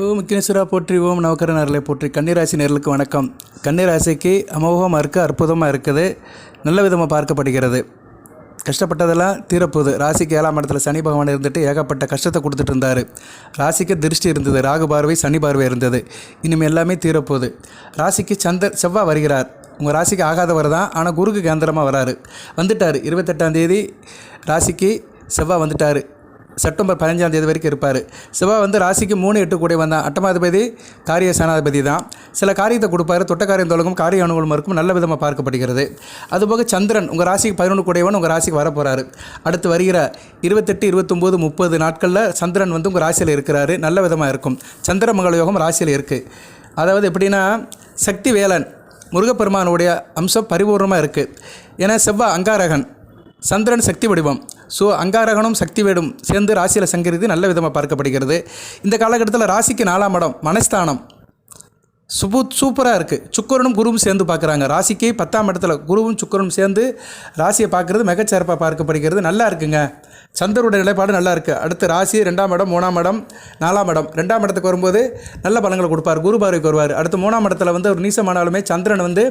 ஓம் விக்னேஸ்வரா போற்றி, ஓம் நவக்கர நேரலை போற்றி. கன்னிராசி நேர்களுக்கு வணக்கம். கன்னிராசிக்கு அமோகமாக இருக்குது, அற்புதமாக இருக்குது, நல்ல விதமாக பார்க்கப்படுகிறது. கஷ்டப்பட்டதெல்லாம் தீரப்போகுது. ராசிக்கு 7ஆம் இடத்துல சனி பகவான் இருந்துட்டு ஏகப்பட்ட கஷ்டத்தை கொடுத்துட்டு இருந்தார். ராசிக்கு திருஷ்டி இருந்தது, ராகு பார்வை, சனி பார்வை இருந்தது. இனிமேல் எல்லாமே தீரப்போகுது. ராசிக்கு செவ்வாய் வருகிறார். உங்கள் ராசிக்கு ஆகாதவர் தான், ஆனால் குருக்கு கேந்திரமாக வராரு. வந்துட்டார் 28ஆம் தேதி ராசிக்கு செவ்வாய் வந்துட்டார். செப்டம்பர் 15ஆம் தேதி வரைக்கும் இருப்பார். செவ்வாய் வந்து ராசிக்கு 3-8 கூட வந்தான். அட்டமாதிபதி காரிய சேனாதிபதி தான். சில காரியத்தை கொடுப்பாரு, தொட்ட காரியம் தொடங்கும், காரிய அனுகூலமாக இருக்கும், நல்ல விதமாக பார்க்கப்படுகிறது. அதுபோக சந்திரன் உங்கள் ராசிக்கு 11 கூடையவன் உங்கள் ராசிக்கு வரப்போகிறாரு. அடுத்து வருகிற 28, 29, 30 நாட்களில் சந்திரன் வந்து உங்கள் ராசியில் இருக்கிறாரு. நல்ல விதமாக இருக்கும். சந்திரமங்கல யோகம் ராசியில் இருக்குது. அதாவது எப்படின்னா, சக்தி வேலன் முருகப்பெருமானுடைய அம்சம் பரிபூர்ணமாக இருக்குது. ஏன்னா செவ்வாய் அங்காரகன், சந்திரன் சக்தி வடிவம். ஸோ அங்காரகனும் சக்தி வேடும் சேர்ந்து ராசியில் சங்கரித்து நல்ல விதமாக பார்க்கப்படுகிறது. இந்த காலகட்டத்தில் ராசிக்கு 4ஆம் இடம் மனஸ்தானம் சூப்பராக இருக்குது. சுக்கிரனும் குருவும் சேர்ந்து பார்க்குறாங்க. ராசிக்கு 10ஆம் இடத்துல குருவும் சுக்கிரனும் சேர்ந்து ராசியை பார்க்குறது மிகச்சிறப்பாக பார்க்கப்படுகிறது. நல்லா இருக்குங்க. சந்திரனுடைய நிலைப்பாடு நல்லா இருக்குது. அடுத்து ராசி 2ஆம் இடம், 3ஆம் இடம், 4ஆம் இடம். 2ஆம் இடத்துக்கு வரும்போது நல்ல பலன்களை கொடுப்பார், குரு பார்வைக்கு வருவார். அடுத்து 3ஆம் இடத்துல வந்து ஒரு நீசமானாலுமே சந்திரன் வந்து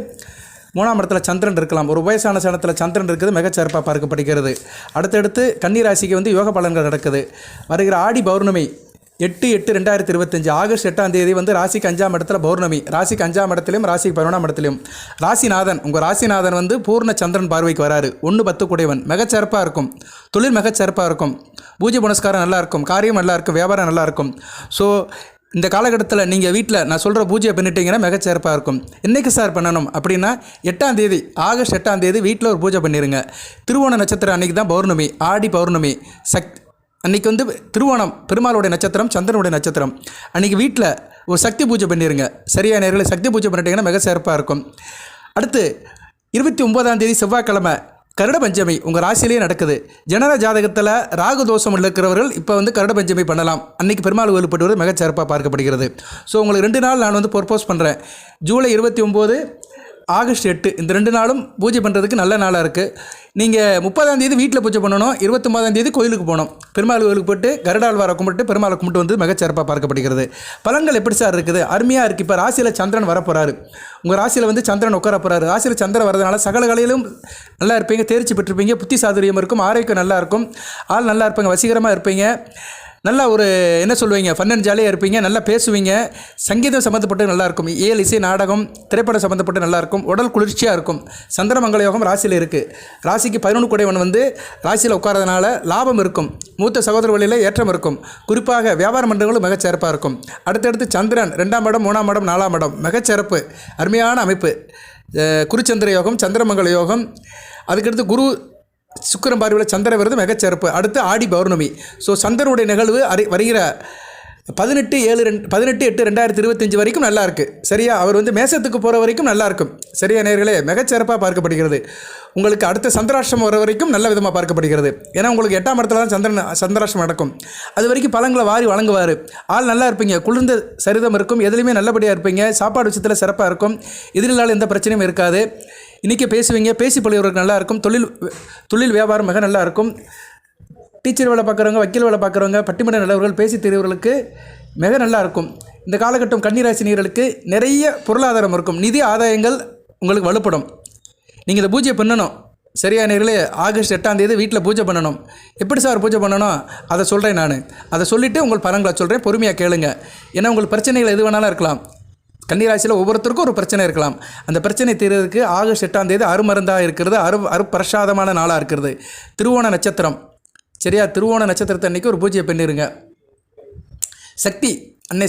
3ஆம் இடத்துல சந்திரன் இருக்கலாம். ஒரு வயசான சனத்தில் சந்திரன் இருக்குது, மிகச்சிறப்பாக பார்க்கப்படுகிறது. அடுத்தடுத்து கன்னிராசிக்கு வந்து யோக பலன்கள் நடக்குது. வருகிற ஆடி பௌர்ணமி 8/8/2025 ஆகஸ்ட் 8ஆம் தேதி வந்து ராசிக்கு 5ஆம் இடத்துல பௌர்ணமி. ராசிக்கு 5ஆம் இடத்துலையும் ராசிக்கு 11ஆம் இடத்துலையும் ராசிநாதன் உங்கள் ராசிநாதன் வந்து பூர்ண சந்திரன் பார்வைக்கு வராரு. 1-10 கூடையவன் மிகச்சிறப்பாக இருக்கும். தொழில் மிகச்சிறப்பாக இருக்கும். பூஜை புனஸ்காரம் நல்லாயிருக்கும். காரியம் நல்லாயிருக்கும். வியாபாரம் நல்லாயிருக்கும். ஸோ இந்த காலகட்டத்தில் நீங்கள் வீட்டில் நான் சொல்கிற பூஜையை பண்ணிட்டீங்கன்னா மிகச்சிறப்பாக இருக்கும். என்றைக்கு சார் பண்ணணும் அப்படின்னா, 8ஆம் தேதி ஆகஸ்ட் 8ஆம் தேதி வீட்டில் ஒரு பூஜை பண்ணிடுங்க. திருவோண நட்சத்திரம் அன்றைக்கி தான் பௌர்ணமி, ஆடி பௌர்ணமி. அன்றைக்கி வந்து திருவோணம் பெருமாளுடைய நட்சத்திரம், சந்திரனுடைய நட்சத்திரம். அன்றைக்கி வீட்டில் ஒரு சக்தி பூஜை பண்ணிடுங்க. சரியான நேரத்தில் சக்தி பூஜை பண்ணிட்டீங்கன்னா மிக சிறப்பாக இருக்கும். அடுத்து 29ஆம் தேதி செவ்வாய்க்கிழமை கருட பஞ்சமி உங்கள் ராசியிலேயே நடக்குது. ஜனன ஜாதகத்தில் ராகு தோஷம் இருக்கிறவர்கள் இப்போ வந்து கருட பஞ்சமி பண்ணலாம். அன்றைக்கி பெருமாள் வழிபட்டு வருவது மிகச்சிறப்பாக பார்க்கப்படுகிறது. ஸோ உங்களுக்கு 2 நாள் நான் வந்து ப்ரொப்போஸ் பண்ணுறேன். ஜூலை 29, ஆகஸ்ட் 8 இந்த 2 நாளும் பூஜை பண்ணுறதுக்கு நல்ல நாளாக இருக்குது. நீங்கள் 30ஆம் தேதி வீட்டில் பூஜை பண்ணணும். 29ஆம் தேதி கோயிலுக்கு போகணும். பெருமாள் கோயிலுக்கு போட்டு கருடாழ்வாரை கும்பிட்டு பெருமாளை கும்பிட்டு வந்து மிகச்சிறப்பாக பார்க்கப்படுகிறது. பலன்கள் எப்படி சார் இருக்குது? அருமையாக இருக்குது. இப்போ ராசியில் சந்திரன் வரப்போகிறாரு. உங்கள் ராசியில் வந்து சந்திரன் உட்கார போகிறாரு. ராசியில் சந்திரன் வரதுனால சகல கலையிலும் நல்லா இருப்பீங்க, தேர்ச்சி பெற்றிருப்பீங்க, புத்தி சாதுரியம் இருக்கும், ஆரோக்கியம் நல்லா இருக்கும், ஆள் நல்லா இருப்பீங்க, வசீகரமாக இருப்பீங்க, நல்லா ஒரு என்ன சொல்லுவீங்க, ஃபன் அண்ட் ஜாலியாக இருப்பீங்க, நல்லா பேசுவீங்க, சங்கீதம் சம்மந்தப்பட்டு நல்லாயிருக்கும், இசை, நாடகம், திரைப்படம் சம்மந்தப்பட்டு நல்லாயிருக்கும், உடல் குளிர்ச்சியாக இருக்கும். சந்திரமங்கல யோகம் ராசியில் இருக்குது. ராசிக்கு 11 கூடையவன் வந்து ராசியில் உட்காரதுனால லாபம் இருக்கும். மூத்த சகோதர வழியில் ஏற்றம் இருக்கும். குறிப்பாக வியாபார மன்றங்களும் மிகச்சிறப்பாக இருக்கும். அடுத்தடுத்து சந்திரன் 2ஆம் இடம், 3ஆம் இடம், 4ஆம் இடம் மிகச்சிறப்பு, அருமையான அமைப்பு. குருச்சந்திர யோகம், சந்திரமங்கல யோகம். அதுக்கடுத்து குரு சுக்கிரன் பார்வையில் சந்திரன் வருது மிகச்சிறப்பு. அடுத்து ஆடி பௌர்ணமி. ஸோ சந்திரனுடைய நிகழ்வு வருகிற 18/8/2025 வரைக்கும் நல்லா இருக்குது. சரியா? அவர் வந்து மேசத்துக்கு போகிற வரைக்கும் நல்லாயிருக்கும். சரியா நேர்களே? மிகச்சிறப்பாக பார்க்கப்படுகிறது. உங்களுக்கு அடுத்த சந்திராஷ்டிரம் வர வரைக்கும் நல்ல விதமாக பார்க்கப்படுகிறது. ஏன்னா உங்களுக்கு 8ஆம் இடத்துல தான் சந்திராஷ்டிரம் நடக்கும். அது வரைக்கும் பழங்களை வாரி வழங்குவார். ஆள் நல்லா இருப்பீங்க, குளிர்ந்த சரிதம் இருக்கும், எதுலையுமே நல்லபடியாக இருப்பீங்க, சாப்பாடு விஷயத்தில் சிறப்பாக இருக்கும், எதிரிலால் எந்த பிரச்சனையும் இருக்காது. இன்றைக்கி பேசுவீங்க, பேசி பழகிறவருக்கு நல்லாயிருக்கும். தொழில் வியாபாரம் மிக நல்லாயிருக்கும். டீச்சர் வேலை பார்க்குறவங்க, வக்கீல் வேலை பார்க்குறவங்க, பட்டிமன்ற நல்லவர்கள், பேசி தெரியவர்களுக்கு மிக நல்லாயிருக்கும். இந்த காலகட்டம் கன்னிராசினியர்களுக்கு நிறைய பொருளாதாரம் இருக்கும். நிதி ஆதாயங்கள் உங்களுக்கு வலுப்படும். நீங்கள் இந்த பூஜை பண்ணணும். சரியா நேர்களே? ஆகஸ்ட் 8ஆம் தேதி வீட்டில் பூஜை பண்ணணும். எப்படி சார் பூஜை பண்ணணும் அதை சொல்கிறேன். நான் அதை சொல்லிவிட்டு உங்கள் பலன்களை சொல்கிறேன். பொறுமையாக கேளுங்க. ஏன்னா உங்களுக்கு பிரச்சனைகள் எது வேணாலும் இருக்கலாம். கன்னிராசியில் ஒவ்வொருத்தருக்கும் ஒரு பிரச்சனை இருக்கலாம். அந்த பிரச்சனை தீர்றதுக்கு ஆகஸ்ட் 8ஆம் தேதி அருமருந்தாக இருக்கிறது, அருப்பிரசாதமான நாளாக இருக்கிறது. திருவோண நட்சத்திரம். சரியா? திருவோண நட்சத்திரத்தை அன்றைக்கி ஒரு பூஜையை பண்ணிடுங்க. சக்தி அன்னை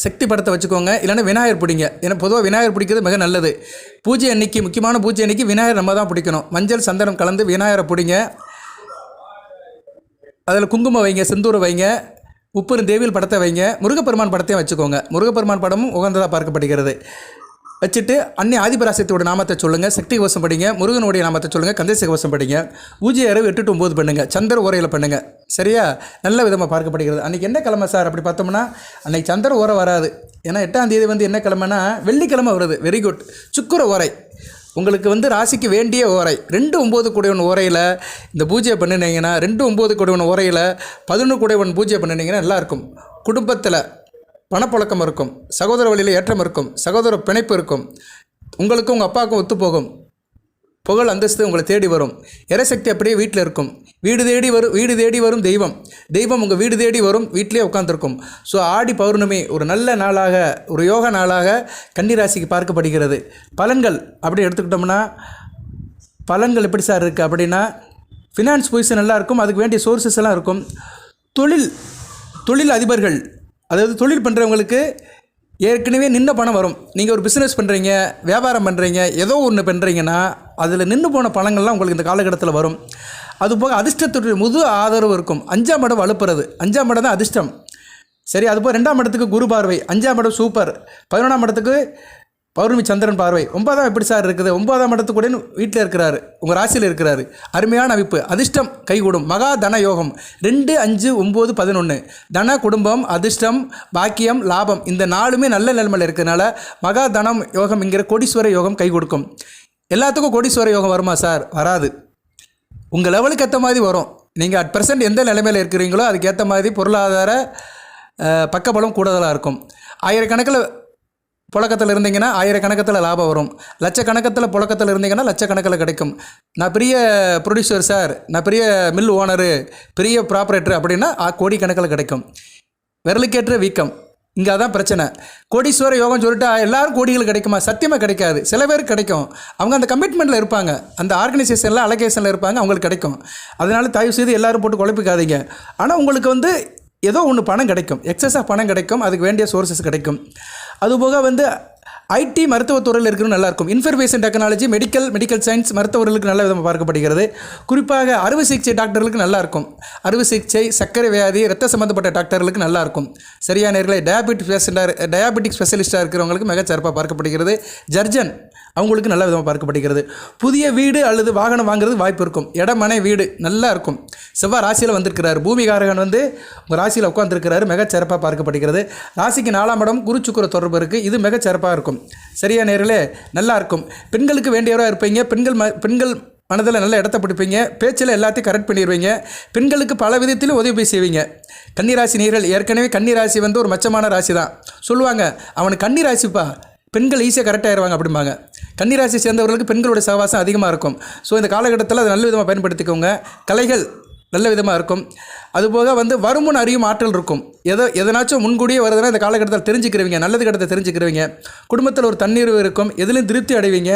சக்தி படத்தை வச்சுக்கோங்க. இல்லைன்னா விநாயகர் பிடிங்க. ஏன்னா பொதுவாக விநாயகர் பிடிக்கிறது மிக நல்லது. பூஜை அன்னைக்கு, முக்கியமான பூஜை அன்றைக்கி விநாயகர் நம்ம தான் பிடிக்கணும். மஞ்சள் சந்தனம் கலந்து விநாயகரை பிடிங்க. அதில் குங்குமம் வைங்க, செந்தூரம் வைங்க, உப்பு தேவியில் படத்தை வைங்க. முருகப்பெருமான் படத்தையும் வச்சுக்கோங்க. முருகப்பெருமான் படமும் உகந்ததாக பார்க்கப்படுகிறது. வச்சுட்டு அன்னை ஆதிபராசக்தியோட நாமத்தை சொல்லுங்கள், சக்தி கவசம் படிங்க, முருகனுடைய நாமத்தை சொல்லுங்கள், கந்தச கவசம் படிங்க. பூஜை இரவு 8 to 9 பண்ணுங்கள், சந்திர ஓரையில் பண்ணுங்கள். சரியா? நல்ல விதமாக பார்க்கப்படுகிறது. அன்றைக்கி என்ன கிழமை சார் அப்படி பார்த்தோம்னா, அன்றைக்கி சந்திர ஓரை வராது. ஏன்னா 8ஆம் தேதி வந்து என்ன கிழமைனா வெள்ளிக்கிழமை வருது. Very good. சுக்கிர ஓரை உங்களுக்கு வந்து ராசிக்கு வேண்டிய ஓரை 2-9 கூடையவன் ஓரையில் இந்த பூஜையை பண்ணினீங்கன்னா 2-9 கூடையவன் ஓரையில் 11 கூடையவன் பூஜை பண்ணினீங்கன்னா நல்லாயிருக்கும். குடும்பத்தில் பணப்புழக்கம் இருக்கும், சகோதர வழியில் ஏற்றம் இருக்கும், சகோதர பிணைப்பு இருக்கும், உங்களுக்கும் உங்கள் அப்பாவுக்கும் ஒத்துப்போகும், புகழ் அந்தஸ்து உங்களை தேடி வரும், இறைசக்தி அப்படியே வீட்டில் இருக்கும், வீடு தேடி வரும் தெய்வம் உங்கள் வீடு தேடி வரும், வீட்டிலே உட்காந்துருக்கும். ஸோ ஆடி பௌர்ணமி ஒரு நல்ல நாளாக, ஒரு யோக நாளாக கன்னிராசிக்கு பார்க்கப்படுகிறது. பலன்கள் அப்படி எடுத்துக்கிட்டோம்னா, பலன்கள் எப்படி சார் இருக்குது அப்படின்னா, ஃபினான்ஸ் பொசிஷன் நல்லா இருக்கும், அதுக்கு வேண்டிய சோர்ஸஸ் எல்லாம் இருக்கும். தொழில் அதிபர்கள், அதாவது தொழில் பண்ணுறவங்களுக்கு ஏற்கனவே நின்ன பணம் வரும். நீங்கள் ஒரு பிஸ்னஸ் பண்ணுறீங்க, வியாபாரம் பண்ணுறீங்க, ஏதோ ஒன்று பண்ணுறீங்கன்னா அதில் நின்று போன பணங்கள்லாம் உங்களுக்கு இந்த காலகட்டத்தில் வரும். அதுபோக அதிர்ஷ்டத்துடைய முழு ஆதரவு இருக்கும். 5ஆம் இடம் வலுப்புறது, 5ஆம் இடம் தான் அதிர்ஷ்டம். சரி, அதுபோல் 2ஆம் இடத்துக்கு குரு பார்வை, 5ஆம் இடம் சூப்பர், 11ஆம் இடத்துக்கு பௌர்ணமி சந்திரன் பார்வை. 9ஆம் எப்படி சார் இருக்குது? 9ஆம் இடத்துக்கூட வீட்டில் இருக்கிறாரு, உங்கள் ராசியில் இருக்கிறாரு. அருமையான அமைப்பு, அதிர்ஷ்டம் கைகூடும். மகா தன யோகம் 2, 5, 9, 11. தன, குடும்பம், அதிர்ஷ்டம், பாக்கியம், லாபம் இந்த 4மே நல்ல நிலைமையில் இருக்கிறதுனால மகா தனம் யோகம் என்கிற கோடீஸ்வர யோகம் கை கொடுக்கும். எல்லாத்துக்கும் கோடீஸ்வர யோகம் வருமா சார்? வராது. உங்கள் லெவலுக்கு ஏற்ற மாதிரி வரும். நீங்கள் அட் ப்ரெசென்ட் எந்த நிலைமையில் இருக்கிறீங்களோ அதுக்கேற்ற மாதிரி பொருளாதார பக்கபலம் கூடுதலாக இருக்கும். ஆயிரக்கணக்கில் புழக்கத்தில் இருந்தீங்கன்னா ஆயிரக்கணக்கத்தில் லாபம் வரும். லட்சக்கணக்கத்தில் புழக்கத்தில் இருந்தீங்கன்னா லட்சக்கணக்கில் கிடைக்கும். நான் பெரிய ப்ரொடியூசர் சார், நான் பெரிய மில் ஓனரு, பெரிய ப்ராப்பரேட்டர் அப்படின்னா கோடிக்கணக்கில் கிடைக்கும். விரலுக்கேற்ற வீக்கம், இங்கே அதான் பிரச்சனை. கோடீஸ்வர யோகம் சொல்லிட்டு எல்லாரும் கோடிகள் கிடைக்குமா? சத்தியமாக கிடைக்காது. சில பேருக்கு கிடைக்கும், அவங்க அந்த கமிட்மெண்ட்டில் இருப்பாங்க, அந்த ஆர்கனைசேஷனில் அலோகேஷனில் இருப்பாங்க, அவங்களுக்கு கிடைக்கும். அதனால் தயவு செய்து எல்லோரும் போட்டு குழப்பிக்காதீங்க. ஆனால் உங்களுக்கு ஏதோ ஒன்று பணம் கிடைக்கும், எக்ஸஸாக பணம் கிடைக்கும், அதுக்கு வேண்டிய சோர்ஸஸ் கிடைக்கும். அதுபோக ஐடி மருத்துவத்துறையில் இருக்கிறது நல்லாயிருக்கும். இன்ஃபர்மேஷன் டெக்னாலஜி, மெடிக்கல் சயின்ஸ் மருத்துவர்களுக்கு நல்ல விதமாக பார்க்கப்படுகிறது. குறிப்பாக அறுவை சிகிச்சை டாக்டர்களுக்கு நல்லாயிருக்கும். அறுவை சிகிச்சை, சர்க்கரை வியாதி, ரத்த சம்மந்தப்பட்ட டாக்டர்களுக்கு நல்லாயிருக்கும். சரியான நேரங்களை டயாபெட்டிக் ஸ்பெஷலிஸ்ட்டாக இருக்கிறவங்களுக்கு மிகச்சிறப்பாக பார்க்கப்படுகிறது. ஜர்ஜன் அவங்களுக்கு நல்ல விதமாக பார்க்கப்படுகிறது. புதிய வீடு அல்லது வாகனம் வாங்குறது வாய்ப்பு இருக்கும். இடம், மனை, வீடு நல்லா இருக்கும். செவ்வாய் ராசியில் வந்திருக்கிறார், பூமிகாரகன் உங்கள் ராசியில் உட்காந்துருக்கிறாரு, மிகச்சிறப்பாக பார்க்கப்படுகிறது. ராசிக்கு 4ஆம் இடம் குரு சுக்கிர தொடர்பு இருக்குது, இது மிகச்சிறப்பாக இருக்கும். சரியான நேரில் நல்லா இருக்கும். பெண்களுக்கு வேண்டியவராக இருப்பீங்க. பெண்கள் மனதில் நல்ல இடத்த பிடிப்பீங்க. பேச்சில் எல்லாத்தையும் கரெக்ட் பண்ணிடுவீங்க. பெண்களுக்கு பல விதத்திலும் உதவி செய்வீங்க. கன்னிராசி நேயர்கள், ஏற்கனவே கன்னிராசி ஒரு மச்சமான ராசி தான் சொல்லுவாங்க. அவனுக்கு கன்னிராசிப்பா, பெண்கள் ஈஸியாக கரெக்டாகிடுவாங்க அப்படிம்பாங்க. கன்னிராசி சேர்ந்தவர்களுக்கு பெண்களுடைய சகவாசம் அதிகமாக இருக்கும். ஸோ இந்த காலகட்டத்தில் அதை நல்ல விதமாக பயன்படுத்திக்கோங்க. கலைகள் நல்ல விதமாக இருக்கும். அதுபோக வருமுன் அறியும் ஆற்றல் இருக்கும். எதனாச்சும் முன்கூடியே வருதுன்னா இந்த காலகட்டத்தில் தெரிஞ்சுக்கிறவங்க, நல்லது கட்டத்தை தெரிஞ்சுக்கிறவங்க. குடும்பத்தில் ஒரு தண்ணீர் இருக்கும், எதுலையும் திருப்தி அடைவீங்க.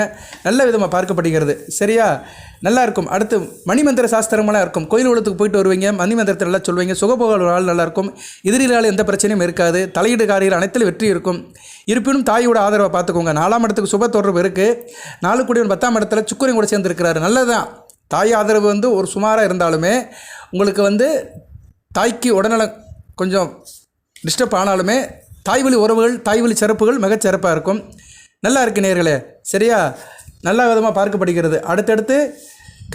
நல்ல விதமாக பார்க்கப்படுகிறது. சரியா, நல்லா இருக்கும். அடுத்து மணிமந்திர சாஸ்திரமெல்லாம் இருக்கும். கோயில் உலகத்துக்கு போயிட்டு வருவீங்க, மணிமந்திரத்தை நல்லா சொல்வீங்க. சுகபோக நாள் நல்லாயிருக்கும். எதிரிகளால் எந்த பிரச்சனையும் இருக்காது. தலையீடு காரியில் அனைத்திலும் வெற்றி இருக்கும். இருப்பினும் தாயோட ஆதரவை பார்த்துக்கோங்க. 4ஆம் இடத்துக்கு சுப தொடர்பு இருக்குது. 4 கூடிய 10ஆம் இடத்துல சுக்கிரன் கூட சேர்ந்துருக்கிறாரு. நல்லதுதான். தாய் ஆதரவு ஒரு சுமாராக இருந்தாலுமே உங்களுக்கு தாய்க்கு உடல்நலம் கொஞ்சம் டிஸ்டர்ப் ஆனாலுமே தாய்வழி உறவுகள், தாய்வழி சிறப்புகள் மிகச்சிறப்பாக இருக்கும். நல்லா இருக்கு நேயர்களே. சரியா, நல்ல விதமாக பார்க்கப்படுகிறது. அடுத்தடுத்து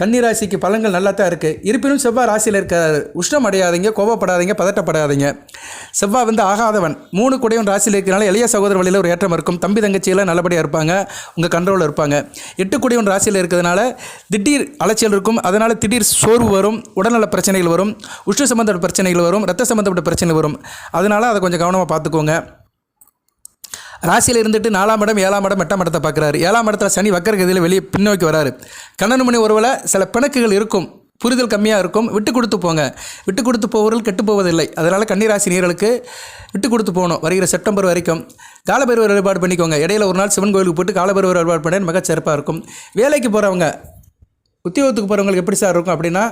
கன்னிராசிக்கு பலன்கள் நல்லா தான் இருக்குது. இருப்பினும் செவ்வாய் ராசியில் இருக்கிறாரு. உஷ்ணம் அடையாதீங்க, கோபப்படாதீங்க, பதட்டப்படாதீங்க. செவ்வாய் ஆகாதவன் 3 கூடையவன் ராசியில் இருக்கிறனால எளிய சகோதர வழியில் ஒரு ஏற்றம் இருக்கும். தம்பி தங்கச்சியெல்லாம் நல்லபடியாக இருப்பாங்க, உங்கள் கண்ட்ரோலில் இருப்பாங்க. 8 கூடையவன் ராசியில் இருக்கிறதுனால திடீர் அலைச்சல் இருக்கும். அதனால் திடீர் சோர்வு வரும், உடல்நல பிரச்சனைகள் வரும், உஷ்ண சம்பந்தப்பட்ட பிரச்சனைகள் வரும், ரத்த சம்பந்தப்பட்ட பிரச்சனைகள் வரும். அதனால் அதை கொஞ்சம் கவனமாக பார்த்துக்கோங்க. ராசியில் இருந்துட்டு 4ஆம் இடம், 7ஆம் இடம், 8ஆம் இடத்தை பார்க்குறாரு. 7ஆம் இடத்துல சனி வக்கரகதியில் வெளியே பின்னோக்கி வராரு. கணவன் மணி உறவில் சில பிணக்குகள் இருக்கும், புரிதல் கம்மியாக இருக்கும். விட்டு கொடுத்து போங்க. விட்டு கொடுத்து போவர்கள் கெட்டு போவதில்லை. அதனால் கன்னிராசி நேயர்களுக்கு விட்டு கொடுத்து போகணும். வருகிற செப்டம்பர் வரைக்கும் காலபைரவர் வழிபாடு பண்ணிக்கோங்க. இடையில ஒரு நாள் சிவன் கோயிலுக்கு போய்ட்டு காலபைரவர் வழிபாடு பண்ண மிகச்சிறப்பாக இருக்கும். வேலைக்கு போகிறவங்க, உத்தியோகத்துக்கு போகிறவங்களுக்கு எப்படி சார் இருக்கும் அப்படின்னா,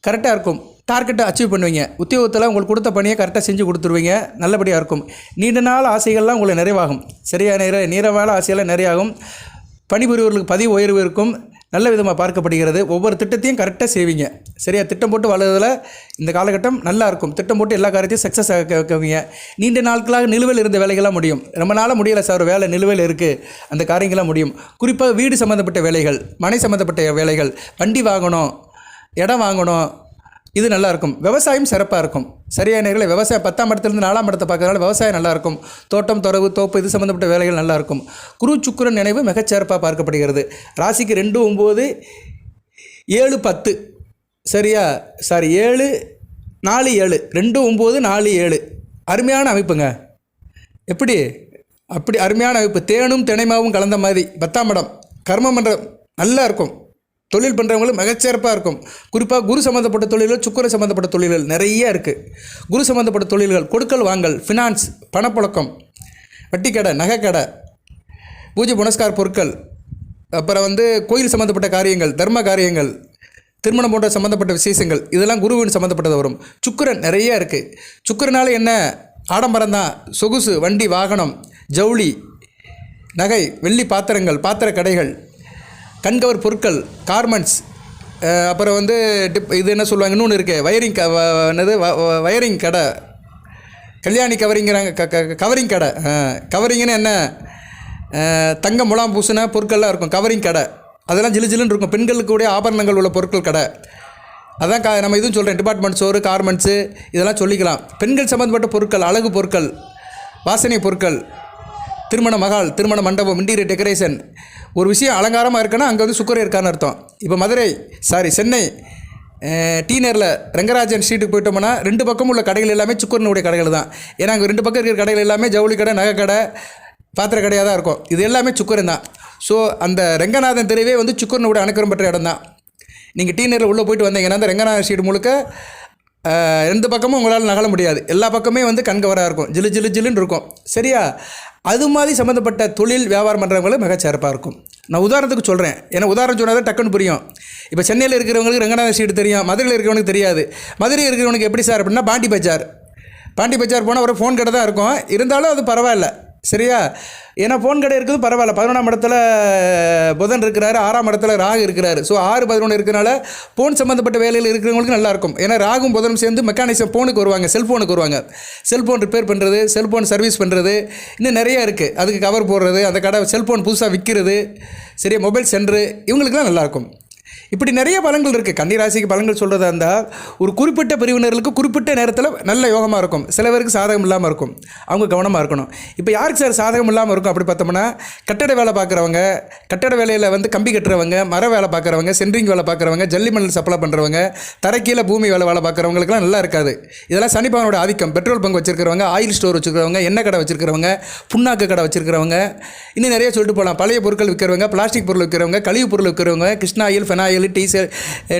கரெக்டாக இருக்கும். டார்கெட்டை அச்சீவ் பண்ணுவீங்க. உத்தியோகத்தில் உங்களுக்கு கொடுத்த பணியை கரெக்டாக செஞ்சு கொடுத்துருவீங்க. நல்லபடியாக இருக்கும். நீண்ட நாள் ஆசைகள்லாம் உங்களுக்கு நிறைவாகும். சரியான நீரவான ஆசையெல்லாம் நிறையாகும். பணிபுரிவர்களுக்கு பதவி உயர்வு இருக்கும். நல்ல விதமாக பார்க்கப்படுகிறது. ஒவ்வொரு திட்டத்தையும் கரெக்டாக செய்வீங்க. சரியா, திட்டம் போட்டு வளர்றதில் இந்த காலகட்டம் நல்லா இருக்கும். திட்டம் போட்டு எல்லா காரியத்தையும் சக்ஸஸ் வைக்கவீங்க. நீண்ட நாட்களாக நிலுவையில் இருந்த வேலைகள்லாம் முடியும். ரொம்ப நாளாக முடியலை சார், வேலை நிலுவையில் இருக்குது, அந்த காரியங்கள்லாம் முடியும். குறிப்பாக வீடு சம்மந்தப்பட்ட வேலைகள், மனை சம்மந்தப்பட்ட வேலைகள், வண்டி வாங்கணும், இடம் வாங்கணும், இது நல்லாயிருக்கும். விவசாயம் சிறப்பாக இருக்கும். சரியான நேரத்தில் விவசாயம் 10ஆம் இடத்துலேருந்து 4ஆம் இடத்தை பார்க்கறதுனால விவசாயம் நல்லாயிருக்கும். தோட்டம், துறவு, தோப்பு இது சம்மந்தப்பட்ட வேலைகள் நல்லாயிருக்கும். குரு சுக்கிரன் நினைவு மிகச்சிறப்பாக பார்க்கப்படுகிறது. ராசிக்கு 2, 9, 7, 10. சரியா, 7, 4, 7, 2, 9, 4, 7. அருமையான அமைப்புங்க. எப்படி அப்படி அருமையான அமைப்பு. தேனும் தினைமாவும் கலந்த மாதிரி 10ஆம் இடம் கர்மம் பண்ணுற நல்லா இருக்கும். தொழில் பண்ணுறவங்களும் மிகச்சிறப்பாக இருக்கும். குறிப்பாக குரு சம்மந்தப்பட்ட தொழில்கள், சுக்கிர சம்மந்தப்பட்ட தொழில்கள் நிறைய இருக்குது. குரு சம்மந்தப்பட்ட தொழில்கள், கொடுக்கல் வாங்கல், ஃபினான்ஸ், பணப்புழக்கம், வட்டி கடை, நகை கடை, பூஜை புனஸ்கார் பொருட்கள், அப்புறம் கோயில் சம்மந்தப்பட்ட காரியங்கள், தர்ம காரியங்கள், திருமணம் போன்ற சம்மந்தப்பட்ட விசேஷங்கள், இதெல்லாம் குருவின் சம்மந்தப்பட்டது வரும். சுக்கிரன் நிறைய இருக்குது. சுக்கிரனால என்ன ஆடம்பரம் தான். சொகுசு, வண்டி, வாகனம், ஜவுளி, நகை, வெள்ளி பாத்திரங்கள், பாத்திர கடைகள், கண்கவர் பொருட்கள், கார்மெண்ட்ஸ், அப்புறம் இது என்ன சொல்லுவாங்க இன்னொன்று இருக்குது, வயரிங் வயரிங் கடை, கல்யாணி கவரிங்கிறாங்க, கவரிங் கடை. கவரிங்னு என்ன, தங்க முலாம் பூசின பொருட்கள்லாம் இருக்கும். கவரிங் கடை அதெல்லாம் ஜிலுன்னு இருக்கும். பெண்களுக்கு கூட ஆபரணங்கள் உள்ள பொருட்கள் கடை. அதான் நம்ம இதுவும் சொல்கிறேன். டிபார்ட்மெண்ட் ஸ்டோரு, கார்மெண்ட்ஸு இதெல்லாம் சொல்லிக்கலாம். பெண்கள் சம்மந்தப்பட்ட பொருட்கள், அழகு பொருட்கள், வாசனை பொருட்கள், திருமண மகால், திருமண மண்டபம், இன்டீரியர் டெக்கரேஷன். ஒரு விஷயம் அலங்காரமாக இருக்குன்னா அங்கே சுக்கிரன் இருக்கான்னு அர்த்தம். இப்போ சென்னை டி நேரில் ரங்கராஜன் ஸ்ட்ரீட்டுக்கு போயிட்டோம்னா 2 பக்கமும் உள்ள கடைகள் எல்லாமே சுக்கிரனுடைய கடைகள் தான். ஏன்னா அங்கே 2 பக்கம் இருக்கிற கடைகள் எல்லாமே ஜவுளி கடை, நகை கடை, பாத்திர கடையாக தான் இருக்கும். இது எல்லாமே சுக்கிரன் தான். ஸோ அந்த ரெங்கநாதன் தெருவே சுக்கிரனுடைய அனுக்கிரம் பெற்ற இடம் தான். நீங்கள் டி நேரில் உள்ளே போயிட்டு வந்தீங்கன்னா அந்த ரங்கநாதன் ஸ்ட்ரீட் முழுக்க 2 பக்கமும் உங்களால் நகல முடியாது. எல்லா பக்கமே கண்கவராக இருக்கும். ஜில்லுன்னு இருக்கும். சரியா? அது மாதிரி சம்மந்தப்பட்ட தொழில் வியாபாரம் பண்ணுறவங்களும் மிகச்சிறப்பாக இருக்கும். நான் உதாரணத்துக்கு சொல்கிறேன். ஏன்னா உதாரணம் சொன்னால் தான் டக்குன்னு புரியும். இப்போ சென்னையில் இருக்கிறவங்களுக்கு ரங்கநாதன் ஸ்ட்ரீட் தெரியும், மதுரையில் இருக்கிறவனுக்கு தெரியாது. மதுரையில் இருக்கிறவனுக்கு எப்படி சார் அப்படின்னா பாண்டி பஜார் போனால் ஒரு ஃபோன் கடை தான் இருக்கும். இருந்தாலும் அது பரவாயில்ல. சரியா? ஏன்னா ஃபோன் கடை இருக்குது பரவாயில்ல. 11ஆம் இடத்துல புதன் இருக்கிறாரு, 6ஆம் இடத்துல ராகு இருக்கிறாரு. ஸோ 6, 11 இருக்கிறனால ஃபோன் சம்மந்தப்பட்ட வேலையில் இருக்கிறவங்களுக்கு நல்லாயிருக்கும். ஏன்னா ராகும் புதனும் சேர்ந்து மெக்கானிசம் ஃபோனுக்கு வருவாங்க, செல்ஃபோனுக்கு வருவாங்க. செல்ஃபோன் ரிப்பேர் பண்ணுறது, செல்ஃபோன் சர்வீஸ் பண்ணுறது, இன்னும் நிறைய இருக்குது. அதுக்கு கவர் போடுறது, அந்த கடை செல்ஃபோன் புதுசாக விற்கிறது, சரியா, மொபைல் சென்டரு, இவங்களுக்குலாம் நல்லாயிருக்கும். இப்படி நிறைய பலன்கள் இருக்குது. கன்னிராசிக்கு பலன்கள் சொல்கிறதா இருந்தால் ஒரு குறிப்பிட்ட பிரிவினர்களுக்கு குறிப்பிட்ட நேரத்தில் நல்ல யோகமாக இருக்கும். சில பேருக்கு சாதகம் இல்லாமல் இருக்கும். அவங்க கவனமாக இருக்கணும். இப்போ யாருக்கு சார் சாதகம் இல்லாமல் இருக்கும் அப்படி பார்த்தோம்னா, கட்டட வேலை பார்க்குறவங்க, கட்டட வேலையில் கம்பி கட்டுறவங்க, மர வேலை பார்க்குறவங்க, சென்ட்ரிங் வேலை பார்க்குறவங்க, ஜல்லிமணல் சப்ளை பண்ணுறவங்க, தரைக்கீழ பூமி வேலை பார்க்குறவங்களுக்குலாம் நல்லா இருக்காது. இதெல்லாம் சனி பகவானோட ஆதிக்கம். பெட்ரோல் பங்க் வச்சுருக்கிறவங்க, ஆயில் ஸ்டோர் வச்சுருக்கிறவங்க, எண்ணெய் கடை வச்சுருக்கிறவங்க, புண்ணாக்கு கடை வச்சுருக்கிறவங்க, இன்னும் நிறைய சொல்லிட்டு போகலாம். பழைய பொருட்கள் விற்கிறவங்க, பிளாஸ்டிக் பொருள் விற்கிறவங்க, கழிவு பொருள் விற்கிறவங்க, Krishna oil, phenyl, Dettol,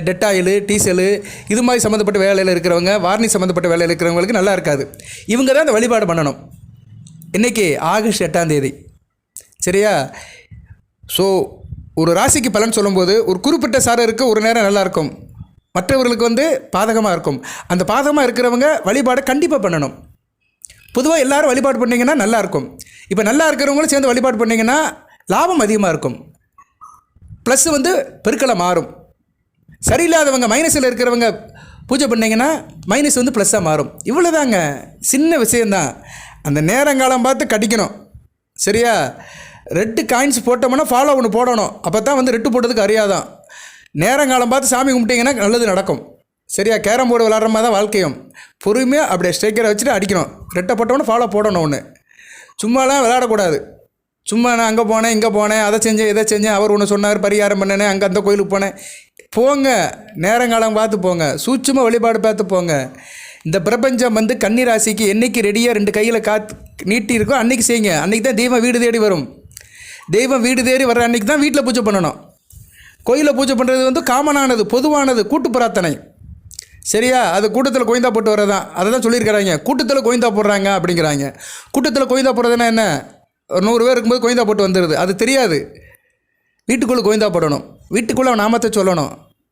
diesel, diesel, இது மாதிரி சம்மந்தப்பட்ட வேலையில் இருக்கிறவங்க, வார்னிஷ் சம்மந்தப்பட்ட வேலையில் இருக்கிறவங்களுக்கு நல்லா இருக்காது. இவங்க தான் இந்த வழிபாடு பண்ணணும். இன்றைக்கி ஆகஸ்ட் 8ஆம் தேதி. சரியா? ஸோ ஒரு ராசிக்கு பலன் சொல்லும்போது ஒரு குறிப்பிட்ட சாரருக்கு ஒரு நேரம் நல்லாயிருக்கும், மற்றவர்களுக்கு பாதகமாக இருக்கும். அந்த பாதகமாக இருக்கிறவங்க வழிபாடை கண்டிப்பாக பண்ணணும். பொதுவாக எல்லோரும் வழிபாடு பண்ணிங்கன்னா நல்லாயிருக்கும். இப்போ நல்லா இருக்கிறவங்களும் சேர்ந்து வழிபாடு பண்ணிங்கன்னா லாபம் அதிகமாக இருக்கும். ப்ளஸ் பெருக்கலை மாறும். சரியில்லாதவங்க, மைனஸில் இருக்கிறவங்க பூஜை பண்ணிங்கன்னா மைனஸ் ப்ளஸ்ஸாக மாறும். இவ்வளோ தாங்க, சின்ன விஷயந்தான். அந்த நேரங்காலம் பார்த்து கடிக்கணும். சரியா? ரெட்டு காயின்ஸ் போட்டோம்னா ஃபாலோ ஒன்று போடணும். அப்போ தான் ரெட்டு போட்டதுக்கு அறியாதான். நேரங்காலம் பார்த்து சாமி கும்பிட்டிங்கன்னா நல்லது நடக்கும். சரியா? கேரம் போர்டு விளாட்ற மாதிரி தான் வாழ்க்கையும். பொறுமையாக அப்படியே ஸ்ட்ரைக்கரை வச்சுட்டு அடிக்கணும். ரெட்டை போட்டோம்னா ஃபாலோ போடணும். ஒன்று சும்மாலாம் விளையாடக்கூடாது. சும்மா நான் அங்கே போனேன், இங்கே போனேன், அதை செஞ்சேன், இதை செஞ்சேன், அவர் ஒன்று சொன்னார், பரிகாரம் பண்ணினேன், அங்கே அந்த கோயிலுக்கு போனேன். போங்க, நேரங்காலம் பார்த்து போங்க, சூட்சும வழிபாடு பார்த்து போங்க. இந்த பிரபஞ்சம் கன்னிராசிக்கு என்றைக்கு ரெடியாக 2 கையில் நீட்டி இருக்கோ அன்றைக்கி செய்யுங்க. அன்றைக்கி தான் தெய்வம் வீடு தேடி வரும். தெய்வம் வீடு தேடி வர அன்றைக்கி தான் வீட்டில் பூஜை பண்ணணும். கோயிலில் பூஜை பண்ணுறது காமனானது, பொதுவானது, கூட்டு பிரார்த்தனை. சரியா? அது கூட்டத்தில் கோயந்தா போட்டு வரதான். அதை தான் சொல்லியிருக்கிறாங்க. கூட்டத்தில் கோயந்தா போடுறாங்க அப்படிங்கிறாங்க. கூட்டத்தில் கோயந்தா போடுறதுன்னா என்ன? ஒரு 100 பேர் இருக்கும்போது கோயந்தா போட்டு வந்துடுது. அது தெரியாது. வீட்டுக்குள்ளே கோயந்தா போடணும். வீட்டுக்குள்ளே நாமத்தை சொல்லணும்.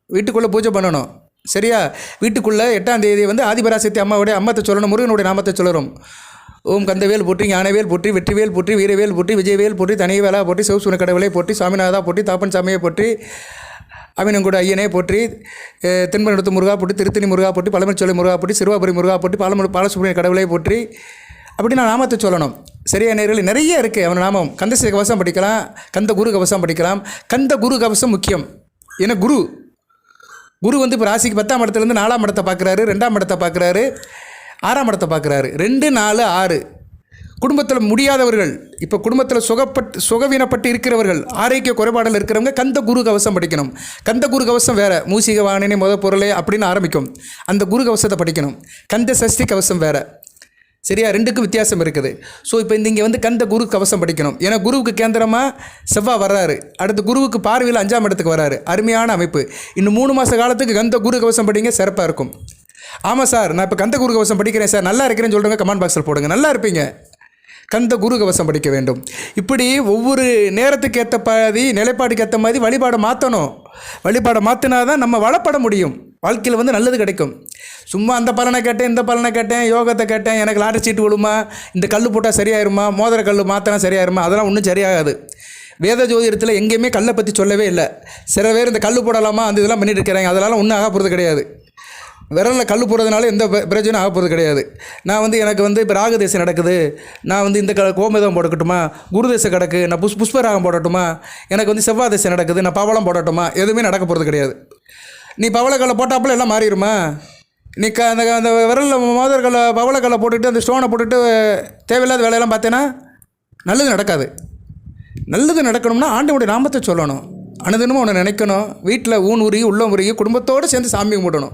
வீட்டுக்குள்ளே பூஜை பண்ணணும். சரியா? வீட்டுக்குள்ளே 8ஆம் தேதி ஆதிபராசக்தி அம்மாவுடைய அம்மத்தை சொல்லணும். முருகனுடைய நாமத்தை சொல்லணும். ஓம் கந்தவேல் போற்றி, ஞானவேல் போற்றி, வெற்றிவேல் போற்றி, வீரவேல் போற்றி, விஜயவேல் போற்றி, தனியவேலா போற்றி, சிவசுன கடவுளை போற்றி, சாமிநாதா போற்றி, தாப்பன் சாமியை போற்றி, அவினங்குட ஐயனே போற்றி, தென்பனடுத்து முருகா போற்றி, திருத்தணி முருகா போற்றி, பழமச்சோலை முருகா போற்றி, சிறுவாபுரி முருகா போற்றி, பாலசுப்ரமணிய கடவுளை போற்றி, அப்படி நான் நாமத்தை சொல்லணும். சரியா? நேரில் நிறைய இருக்குது. அவன் நாமம் கந்தசேக கவசம் படிக்கலாம், கந்த குரு கவசம் படிக்கலாம். கந்த குரு கவசம் முக்கியம். ஏன்னா குரு இப்போ ராசிக்கு 10ஆம் இடத்துலேருந்து 4ஆம் இடத்தை பார்க்குறாரு, 2ஆம் இடத்தை பார்க்குறாரு, 6ஆம் இடத்தை பார்க்குறாரு. 2, 4, 6 குடும்பத்தில் முடியாதவர்கள், இப்போ குடும்பத்தில் சுகவீனப்பட்டு இருக்கிறவர்கள், ஆரோக்கிய குறைபாடில் இருக்கிறவங்க கந்த குரு கவசம் படிக்கணும். கந்த குரு கவசம் வேறு, மூசிக வாணினி பொருளே அப்படின்னு ஆரம்பிக்கும். அந்த குரு கவசத்தை படிக்கணும். கந்த சஷ்டி கவசம் வேறு. சரியா, ரெண்டுக்கும் வித்தியாசம் இருக்குது. ஸோ இப்போ இங்கே வந்து கந்த குரு கவசம் படிக்கணும். ஏன்னா குருவுக்கு கேந்திரமாக செவ்வாய் வர்றாரு, அடுத்து குருவுக்கு பார்வையில் 5ஆம் இடத்துக்கு வர்றாரு. அருமையான அமைப்பு. இன்னும் 3 மாத காலத்துக்கு கந்த குரு கவசம் படிங்க, சிறப்பாக இருக்கும். ஆமாம் சார், நான் இப்போ கந்த குரு கவசம் படிக்கிறேன் சார், நல்லா இருக்கிறேன்னு சொல்கிறேங்க, கமெண்ட் பாக்ஸில் போடுங்க. நல்லா இருப்பீங்க. கந்த குரு கவசம் படிக்க வேண்டும். இப்படி ஒவ்வொரு நேரத்துக்கு ஏற்ற மாதிரி, நிலைப்பாடுக்கு ஏற்ற மாதிரி வழிபாடை மாற்றணும். வழிபாடை மாற்றினா தான் நம்ம வளப்பட முடியும். வாழ்க்கையில் வந்து நல்லது கிடைக்கும். சும்மா அந்த பலனை கேட்டேன், இந்த பலனை கேட்டேன், யோகத்தை கேட்டேன், எனக்கு லாட்டரி சீட்டு விழுமா, இந்த கல் போட்டால் சரியாயிருமா, மோதிர கல் மாற்றினா சரியாயிருமா, அதெல்லாம் ஒன்றும் சரியாகாது. வேத ஜோதிடத்தில் எங்கேயுமே கல்லை பற்றி சொல்லவே இல்லை. சில பேர் இந்த கல் போடலாமா அந்த இதெல்லாம் பண்ணிட்டு இருக்கிறாங்க, அதெல்லாம் ஒன்றும் ஆக போகிறது கிடையாது. விரலில் கல் போடுறதுனால எந்த பிரச்சனையும் ஆக போகிறது கிடையாது. நான் வந்து எனக்கு வந்து இப்போ ராகதேசம் நடக்குது, நான் வந்து இந்த கோமேதம் போடட்டுமா, குருதேசம் கிடக்கு, நான் புஷ்பராகம் போடட்டுமா, எனக்கு வந்து செவ்வாய் தேசம் நடக்குது, நான் பவளம் போடட்டுமா, எதுவுமே நடக்க போகிறது கிடையாது. நீ பவளக்கல்லை போட்டாப்புல எல்லாம் மாறிடுமா? நீ அந்த விரலில் மோதிரக்கல்லை பவளக்கல்லை போட்டுட்டு அந்த ஸ்டோனை போட்டுட்டு தேவையில்லாத வேலையெல்லாம் பார்த்தேன்னா நல்லது நடக்காது. நல்லது நடக்கணும்னா ஆண்டவனுடைய நாமத்தை சொல்லணும், அனுதினமும் ஒன்று நினைக்கணும், வீட்டில் ஊன் உருகி உள்ளம் உருகி குடும்பத்தோடு சேர்ந்து சாமி கும்பிடணும்,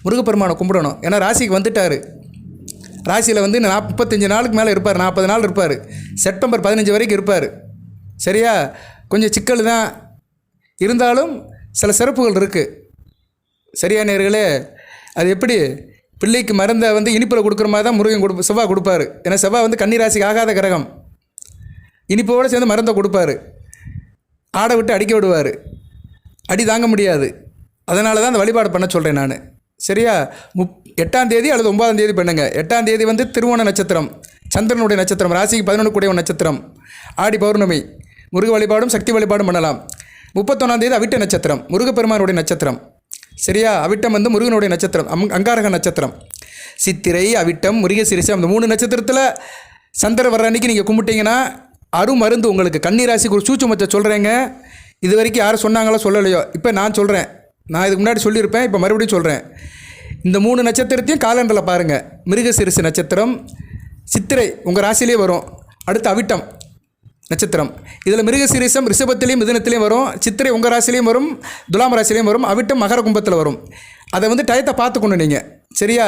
முருகப்பெருமானை கும்பிடணும். ஏன்னா ராசிக்கு வந்துட்டார். ராசியில் வந்து 35 நாளுக்கு மேலே இருப்பார், 40 நாள் இருப்பார், செப்டம்பர் 15 வரைக்கும் இருப்பார். சரியா, கொஞ்சம் சிக்கல் தான் இருந்தாலும் சில சிறப்புகள் இருக்குது. சரியா நேயர்களே, அது எப்படி பிள்ளைக்கு மருந்தை வந்து இனிப்பில் கொடுக்குற மாதிரி தான் முருகன் செவ்வாய் கொடுப்பாரு. ஏன்னா செவ்வாய் வந்து கன்னி ராசிக்கு ஆகாத கிரகம். இனிப்போடு சேர்ந்து மருந்தை கொடுப்பாரு, ஆடை விட்டு அடிக்க விடுவார், அடி தாங்க முடியாது. அதனால தான் அந்த வழிபாடு பண்ண சொல்கிறேன் நான். சரியா, 8ஆம் தேதி அல்லது 9ஆம் தேதி பண்ணுங்க. 8ஆம் தேதி வந்து திருவோண நட்சத்திரம், சந்திரனுடைய நட்சத்திரம், ராசிக்கு 11 கூடிய நட்சத்திரம், ஆடி பௌர்ணமி, முருக வழிபாடும் சக்தி வழிபாடும் பண்ணலாம். 31ஆம் தேதி அவிட்ட நட்சத்திரம், முருகப்பெருமானுடைய நட்சத்திரம். சரியா, அவிட்டம் வந்து முருகனுடைய நட்சத்திரம், அங்காரக நட்சத்திரம். சித்திரை, அவிட்டம், முருகசிரிசம், அந்த 3 நட்சத்திரத்தில் சந்திரன் வர்ற அன்றைக்கி நீங்கள் கும்பிட்டீங்கன்னா அருமருந்து உங்களுக்கு. கன்னி ராசிக்கு ஒரு சூட்சுமத்தை சொல்கிறேங்க, இது வரைக்கும் யாரும் சொன்னாங்களோ சொல்லலையோ, இப்போ நான் சொல்கிறேன். நான் இதுக்கு முன்னாடி சொல்லியிருப்பேன், இப்போ மறுபடியும் சொல்கிறேன். இந்த 3 நட்சத்திரத்தையும் காலண்டரில் பாருங்கள். மிருகசிரிசு நட்சத்திரம், சித்திரை உங்கள் ராசியிலே வரும், அடுத்து அவிட்டம் நட்சத்திரம். இதில் மிருகசிரிசம் ரிஷபத்திலையும் மிதுனத்திலையும் வரும், சித்திரை உங்கள் ராசிலையும் வரும், துலாம் ராசிலையும் வரும், அவிட்டம் மகர கும்பத்தில் வரும். அதை வந்து டயத்தை பார்த்துக்கணும் நீங்கள். சரியா,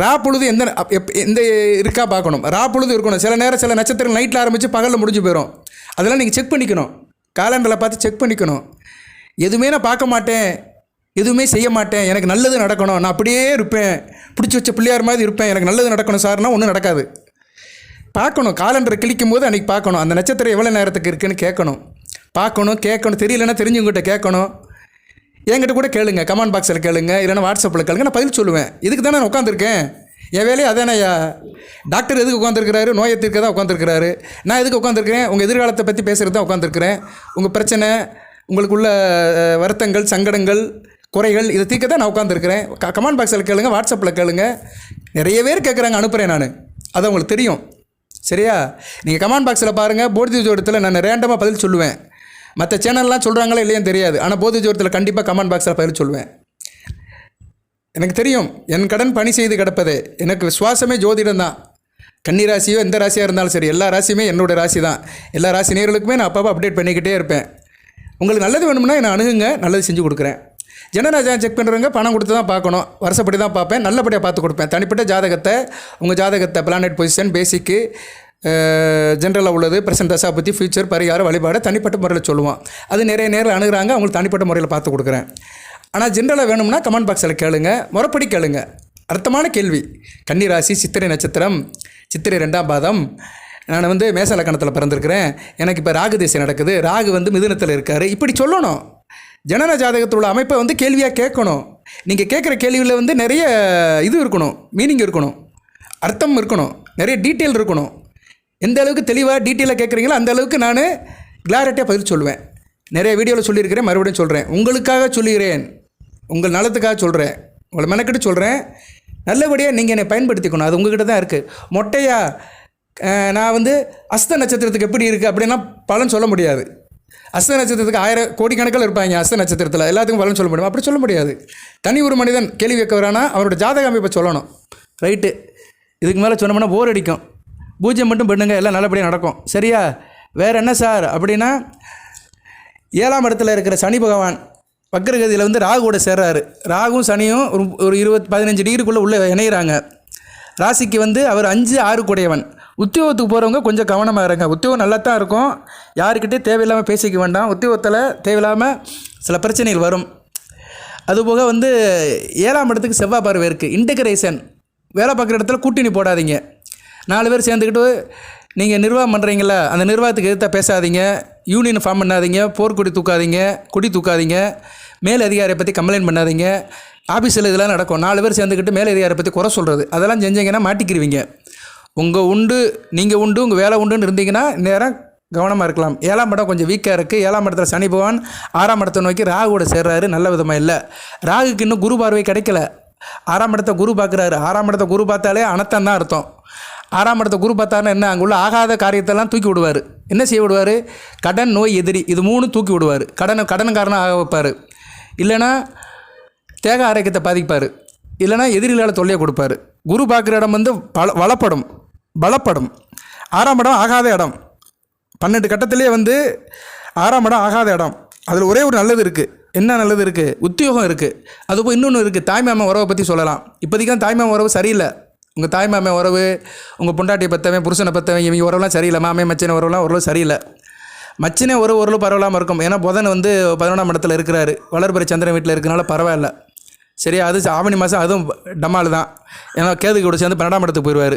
ரா பொழுது எந்த இருக்கா பார்க்கணும். ரா பொழுது இருக்கணும். சில நேரம் சில நட்சத்திரம் நைட்டில் ஆரம்பித்து பகலில் முடிஞ்சு போயிடும். அதெல்லாம் நீங்கள் செக் பண்ணிக்கணும், காலண்டரில் பார்த்து செக் பண்ணிக்கணும். எதுவுமே நான் பார்க்க மாட்டேன், எதுவுமே செய்ய மாட்டேன், எனக்கு நல்லது நடக்கணும், நான் அப்படியே இருப்பேன், பிடிச்சி வச்ச பிள்ளையார் மாதிரி இருப்பேன், எனக்கு நல்லது நடக்கணும் சார்னா ஒன்றும் நடக்காது. பார்க்கணும், காலண்டரை கிளிக்கும் போது அன்றைக்கி பார்க்கணும், அந்த நட்சத்திரம் எவ்வளோ நேரத்துக்கு இருக்குதுன்னு கேட்கணும், பார்க்கணும், கேட்கணும். தெரியலன்னா தெரிஞ்சவங்ககிட்ட கேட்கணும். என்கிட்ட கூட கேளுங்க, கமெண்ட் பாக்ஸில் கேளுங்க, இல்லைன்னா வாட்ஸ்அப்பில் கேளுங்க, நான் பதில் சொல்லுவேன். இதுக்கு தானே நான் உட்காந்துருக்கேன், என் வேலையை அதானேயா. டாக்டர் எதுக்கு உட்காந்துருக்கிறாரு, நோயை தீர்க்க தான் உட்காந்துருக்கிறாரு. நான் எதுக்கு உட்காந்துருக்கிறேன், உங்கள் எதிர்காலத்தை பற்றி பேசுகிறது தான் உட்காந்துருக்கிறேன். உங்கள் பிரச்சனை, உங்களுக்குள்ள வருத்தங்கள், சங்கடங்கள், குறைகள், இதை தீர்க்க தான் நான் உட்காந்துருக்கிறேன். கமெண்ட் பாக்ஸில் கேளுங்க, வாட்ஸ்அப்பில் கேளுங்க. நிறைய பேர் கேட்குறாங்க, அனுப்புகிறேன் நான், அது உங்களுக்கு தெரியும். சரியா, நீங்கள் கமெண்ட் பாக்ஸில் பாருங்கள். போதி ஜோடத்தில் நான் ரேண்டமாக பதில் சொல்லுவேன். மற்ற சேனல்லாம் சொல்கிறாங்களா இல்லையான்னு தெரியாது, ஆனால் போதி ஜோடத்தில் கண்டிப்பாக கமெண்ட் பாக்ஸில் பதில் சொல்லுவேன். எனக்கு தெரியும், என் கடன் பணி செய்து கிடப்பது. எனக்கு விசுவாசமே ஜோதிடம் தான். கன்னி ராசியோ எந்த ராசியாக இருந்தாலும் சரி, எல்லா ராசியுமே என்னோடய ராசி தான். எல்லா ராசி நேயர்களுக்குமே நான் அப்பப்போ அப்டேட் பண்ணிக்கிட்டே இருப்பேன். உங்களுக்கு நல்லது வேணும்னா என்னை அணுகுங்க, நல்லது செஞ்சு கொடுக்குறேன். ஜனநாயகம் செக் பண்ணுறவங்க பணம் கொடுத்து தான் பார்க்கணும், வருஷப்படி தான் பார்ப்பேன், நல்லபடியாக பார்த்து கொடுப்பேன். தனிப்பட்ட ஜாதகத்தை, உங்கள் ஜாதகத்தை பிளானட் பொசிஷன், பேசிக்கு, ஜென்ரலாக உள்ளது, ப்ரெசென்ட் தசா பற்றி, ஃபியூச்சர், பரிகார வழிபாடு தனிப்பட்ட முறையில் சொல்லுவோம். அது நிறைய நேரில் அணுகிறாங்க, அவங்களுக்கு தனிப்பட்ட முறையில் பார்த்து கொடுக்குறேன். ஆனால் ஜென்ரலாக வேணும்னா கமெண்ட் பாக்ஸில் கேளுங்க, முறைப்படி கேளுங்க. அர்த்தமான கேள்வி. கன்னி ராசி, சித்திரை நட்சத்திரம், சித்திரை 2ஆம் பாதம், நான் வந்து மேச லக்கணத்தில் பிறந்திருக்கிறேன், எனக்கு இப்போ ராகு தேசம் நடக்குது, ராகு வந்து மிதுனத்தில் இருக்கார், இப்படி சொல்லணும். ஜனன ஜாதகத்தில் உள்ள அமைப்பை வந்து கேள்வியாக கேட்கணும். நீங்கள் கேட்குற கேள்வியில் வந்து நிறைய இது இருக்கணும், மீனிங் இருக்கணும், அர்த்தம் இருக்கணும், நிறைய டீட்டெயில் இருக்கணும். எந்த அளவுக்கு தெளிவாக டீட்டெயிலாக கேட்குறீங்களோ அந்த அளவுக்கு நான் கிளாரிட்டியாக பதில் சொல்லுவேன். நிறைய வீடியோவில் சொல்லியிருக்கிறேன், மறுபடியும் சொல்கிறேன். உங்களுக்காக சொல்லுகிறேன், உங்கள் நலத்துக்காக சொல்கிறேன், உங்களை மெனக்கிட்டு சொல்கிறேன். நல்லபடியாக நீங்கள் என்னை பயன்படுத்திக்கணும், அது உங்கள்கிட்ட தான் இருக்குது. மொட்டையாக நான் வந்து அஸ்த நட்சத்திரத்துக்கு எப்படி இருக்குது அப்படின்னா பலன் சொல்ல முடியாது. அஸ்த நட்சத்திரத்துக்கு 1000 கோடிக்கணக்கில் இருப்பாங்க. அஸ்த நட்சத்திரத்தில் எல்லாத்துக்கும் பலன் சொல்ல முடியும், அப்படி சொல்ல முடியாது. தனி ஒரு மனிதன் கேள்வி வைக்க வரானா அவரோட ஜாதக அமைப்பை சொல்லணும். ரைட்டு, இதுக்கு மேலே சொன்னோம்னா போர் அடிக்கும். பூஜ்யம் மட்டும் பண்ணுங்க, எல்லாம் நல்லபடியாக நடக்கும். சரியா, வேறு என்ன சார் அப்படின்னா, 7ஆம் இடத்துல இருக்கிற சனி பகவான் வக்ரகதியில் வந்து ராகுவோட சேர்றாரு. ராகுவும் சனியும் ஒரு 15 டிகிரிக்குள்ளே உள்ளே இணைகிறாங்க. ராசிக்கு வந்து அவர் 5, 6 கூடையவன். உத்தியோகத்துக்கு போகிறவங்க கொஞ்சம் கவனமாக இருங்க. உத்தியோகம் நல்லா தான் இருக்கும், யாருக்கிட்டே தேவையில்லாமல் பேசிக்க வேண்டாம். உத்தியோகத்தில் தேவையில்லாமல் சில பிரச்சனைகள் வரும். அதுபோக வந்து 7ஆம் இடத்துக்கு செவ்வாய் பார்வை இருக்குது. இன்டகிரேஷன், வேலை பார்க்குற இடத்துல கூட்டணி போடாதீங்க. 4 பேர் சேர்ந்துக்கிட்டு நீங்கள் நிர்வாகம் பண்ணுறீங்களா, அந்த நிர்வாகத்துக்கு எதிர்த்தா பேசாதீங்க. யூனியன் ஃபார்ம் பண்ணாதீங்க, போர்க்கொடி தூக்காதீங்க, கொடி தூக்காதீங்க, மேல் அதிகாரியை பற்றி கம்ப்ளைண்ட் பண்ணாதீங்க. ஆஃபீஸில் இதெல்லாம் நடக்கும். 4 பேர் சேர்ந்துக்கிட்டு மேல் அதிகாரியை பற்றி குறை சொல்கிறது, அதெல்லாம் செஞ்சீங்கன்னா மாட்டிக்கிடுவீங்க. உங்கள் உண்டு, நீங்கள் உண்டு, உங்கள் வேலை உண்டுன்னு இருந்தீங்கன்னா நேரம் கவனமாக இருக்கலாம். 7ஆம் இடம் கொஞ்சம் வீக்காக இருக்குது. 7ஆம் இடத்துல சனி பகவான் 6ஆம் இடத்தை நோக்கி ராகுவோட சேர்றாரு, நல்ல விதமாக இல்லை. ராகுக்கு இன்னும் குரு பார்வை கிடைக்கல. 6ஆம் இடத்தை குரு பார்க்குறாரு. 6ஆம் இடத்தை குரு பார்த்தாலே அனர்த்தம் தான் அர்த்தம். 6ஆம் இடத்தை குரு பார்த்தாருன்னா என்ன, அங்கே உள்ள ஆகாத காரியத்தெல்லாம் தூக்கி விடுவார். என்ன செய்ய விடுவார்? கடன், நோய், எதிரி, இது 3 தூக்கி விடுவார். கடனுக்காரனாக ஆக வைப்பார். இல்லைன்னா தேக ஆரோக்கியத்தை பாதிப்பார். இல்லைனா எதிரிகளால் தொல்லையை கொடுப்பார். குரு பார்க்குற இடம் வந்து பலப்படும். 6ஆம் இடம் ஆகாத இடம். 12 கட்டத்திலே வந்து 6ஆம் இடம் ஆகாத இடம். அதில் ஒரே ஒரு நல்லது இருக்குது. என்ன நல்லது இருக்குது? உத்தியோகம் இருக்குது. அதுபோல் இன்னொன்று இருக்குது, தாய்மாமன் உறவை பற்றி சொல்லலாம். இப்போதைக்கு தாய்மாமன் உறவு சரியில்லை. உங்கள் தாய்மாமன் உறவு, உங்கள் பொண்டாட்டியை பற்றவன், புருஷனை பற்றவன், இவங்க உறவுலாம் சரியில்லை. மாமே மச்சனை உறவுலாம் ஓரளவு சரியில்லை. மச்சினே ஓரளவு பரவாயில்லாமல் இருக்கும். ஏன்னா புதன் வந்து 11ஆம் இடத்துல இருக்கிறாரு, வளர்பிறை சந்திரன் வீட்டில் இருக்கிறனால பரவாயில்ல. சரியா? அது ஆவணி மாதம் அதுவும் டமால் தான். ஏன்னா கேது கூட சேர்ந்து 12ஆம் இடத்துக்கு போயிடுவார்.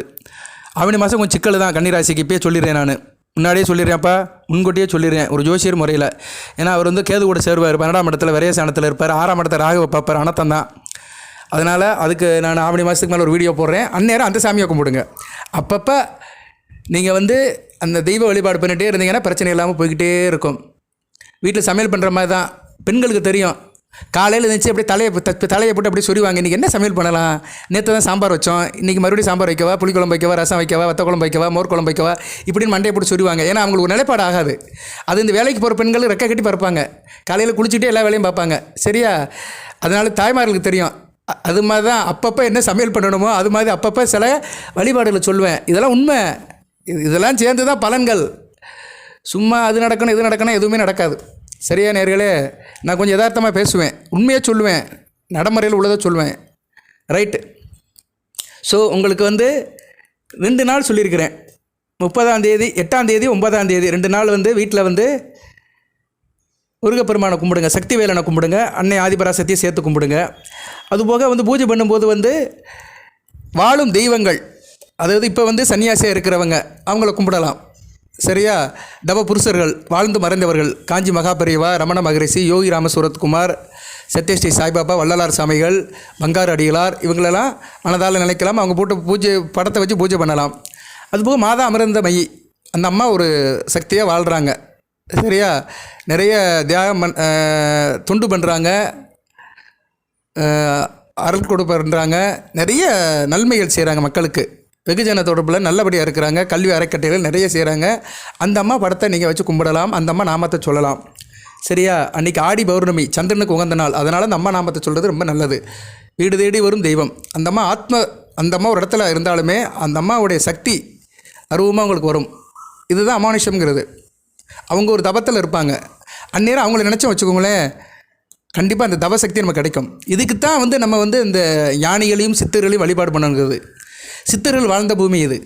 ஆவணி மாதம் கொஞ்சம் சிக்கல் தான் கன்னிராசிக்கு. இப்போயே சொல்லிடுறேன், நான் முன்னாடியே சொல்லிடுறேன்ப்பா, முன்கூட்டியே சொல்லிடுறேன் ஒரு ஜோசியர் முறையில். ஏன்னா அவர் வந்து கேது கூட சேருவார், 12ஆம் இடத்துல விரயசானத்தில் இருப்பார், 6ஆம் இடத்தை ராகுவை பார்ப்பார், அனத்தம் தான். அதனால் அதுக்கு நான் ஆவணி மாதத்துக்கு மேலே ஒரு வீடியோ போடுறேன். அந்நேரம் அந்த சாமியை கும்பிடுங்க. அப்பப்போ நீங்கள் வந்து அந்த தெய்வ வழிபாடு பண்ணிகிட்டே இருந்தீங்கன்னா பிரச்சனை இல்லாமல் போய்கிட்டே இருக்கும். வீட்டில் சமையல் பண்ணுற மாதிரி தான். பெண்களுக்கு தெரியும், காலையில் இருந்துச்சு அப்படியே தலையை போட்டு அப்படியே சொரிவாங்க. இன்றைக்கி என்ன சமையல் பண்ணலாம், நேற்று தான் சாம்பார் வச்சோம், இன்றைக்கி மறுபடியும் சாம்பார் வைக்கவா, புளிக்குழம்பு வைக்கவா, ரசம் வைக்கவா, வத்த குழம்பு வைக்கவா, மோர் குழம்பு வைக்கவா, இப்படின்னு மண்டையை போட்டு சொரிவாங்க. ஏன்னா அவங்களுக்கு ஒரு நிலைப்பாடு ஆகாது. அது இந்த வேலைக்கு போகிற பெண்கள் ரெக்கை கட்டி பறப்பாங்க, காலையில் குளிச்சுட்டே எல்லா வேலையும் பார்ப்பாங்க. சரியா? அதனால தாய்மார்களுக்கு தெரியும். அது மாதிரி தான் அப்பப்போ என்ன சமையல் பண்ணணுமோ அது மாதிரி அப்பப்போ சில வழிபாடுகளை சொல்லுவேன். இதெல்லாம் உண்மை. இதெல்லாம் சேர்ந்து தான் பலன்கள். சும்மா அது நடக்கணும் இது நடக்கணும் எதுவுமே நடக்காது. சரியா நேர்களே? நான் கொஞ்சம் யதார்த்தமாக பேசுவேன், உண்மையாக சொல்லுவேன், நடைமுறையில் உள்ளதை சொல்லுவேன். ரைட்டு. ஸோ உங்களுக்கு வந்து 2 நாள் சொல்லியிருக்கிறேன். 30ஆம் தேதி, 8ஆம் தேதி, 9ஆம் தேதி 2 நாள் வந்து வீட்டில் வந்து முருகப்பெருமானை கும்பிடுங்க, சக்தி வேலனை கும்பிடுங்க, அன்னை ஆதிபராசக்தியை சேர்த்து கும்பிடுங்க. அதுபோக வந்து பூஜை பண்ணும்போது வந்து வாழும் தெய்வங்கள், அதாவது இப்போ வந்து சன்னியாசியாக இருக்கிறவங்க அவங்கள கும்பிடலாம். சரியா? தவ புருஷர்கள், வாழ்ந்து மறைந்தவர்கள், காஞ்சி மகாபெரிவா, ரமண மகரிஷி, யோகி ராமசூரத்குமார், சத்யஸ்ரீ சாய்பாபா, வள்ளலார் சாமிகள், பங்காரு அடிகளார், இவங்களெல்லாம் மனதால் நினைக்கலாம். அவங்க போட்டு பூஜை படத்தை வச்சு பூஜை பண்ணலாம். அதுபோக மாதா அமர்ந்த மையி, அந்த அம்மா ஒரு சக்தியாக வாழ்கிறாங்க. சரியா? நிறைய தியாகம் தொண்டு பண்ணுறாங்க, அருள் கொடு பண்ணுறாங்க, நிறைய நன்மைகள் செய்கிறாங்க மக்களுக்கு. வெகுஜன தொடர்பில் நல்லபடியாக இருக்கிறாங்க. கல்வி அறக்கட்டைகள் நிறைய செய்கிறாங்க. அந்த அம்மா படத்தை நீங்கள் வச்சு கும்பிடலாம், அந்த அம்மா நாமத்தை சொல்லலாம். சரியா? அன்றைக்கி ஆடி பௌர்ணமி, சந்திரனுக்கு உகந்த நாள். அதனால் அந்த அம்மா நாமத்தை சொல்கிறது ரொம்ப நல்லது. வீடு தேடி வரும் தெய்வம் அந்த அம்மா. அந்த அம்மா ஒரு இடத்துல இருந்தாலுமே அந்த அம்மாவுடைய சக்தி அருவமாக அவங்களுக்கு வரும். இதுதான் அமானுஷம்ங்கிறது. அவங்க ஒரு தபத்தில் இருப்பாங்க. அந்நேரம் அவங்கள நினச்சோம் வச்சுக்கோங்களேன், கண்டிப்பாக அந்த தவசக்தி நமக்கு கிடைக்கும். இதுக்கு தான் வந்து நம்ம வந்து இந்த ஞானிகளையும் சித்தர்களையும் வழிபாடு பண்ணுங்கிறது. சித்தர்கள் வாழ்ந்த பூமி இது.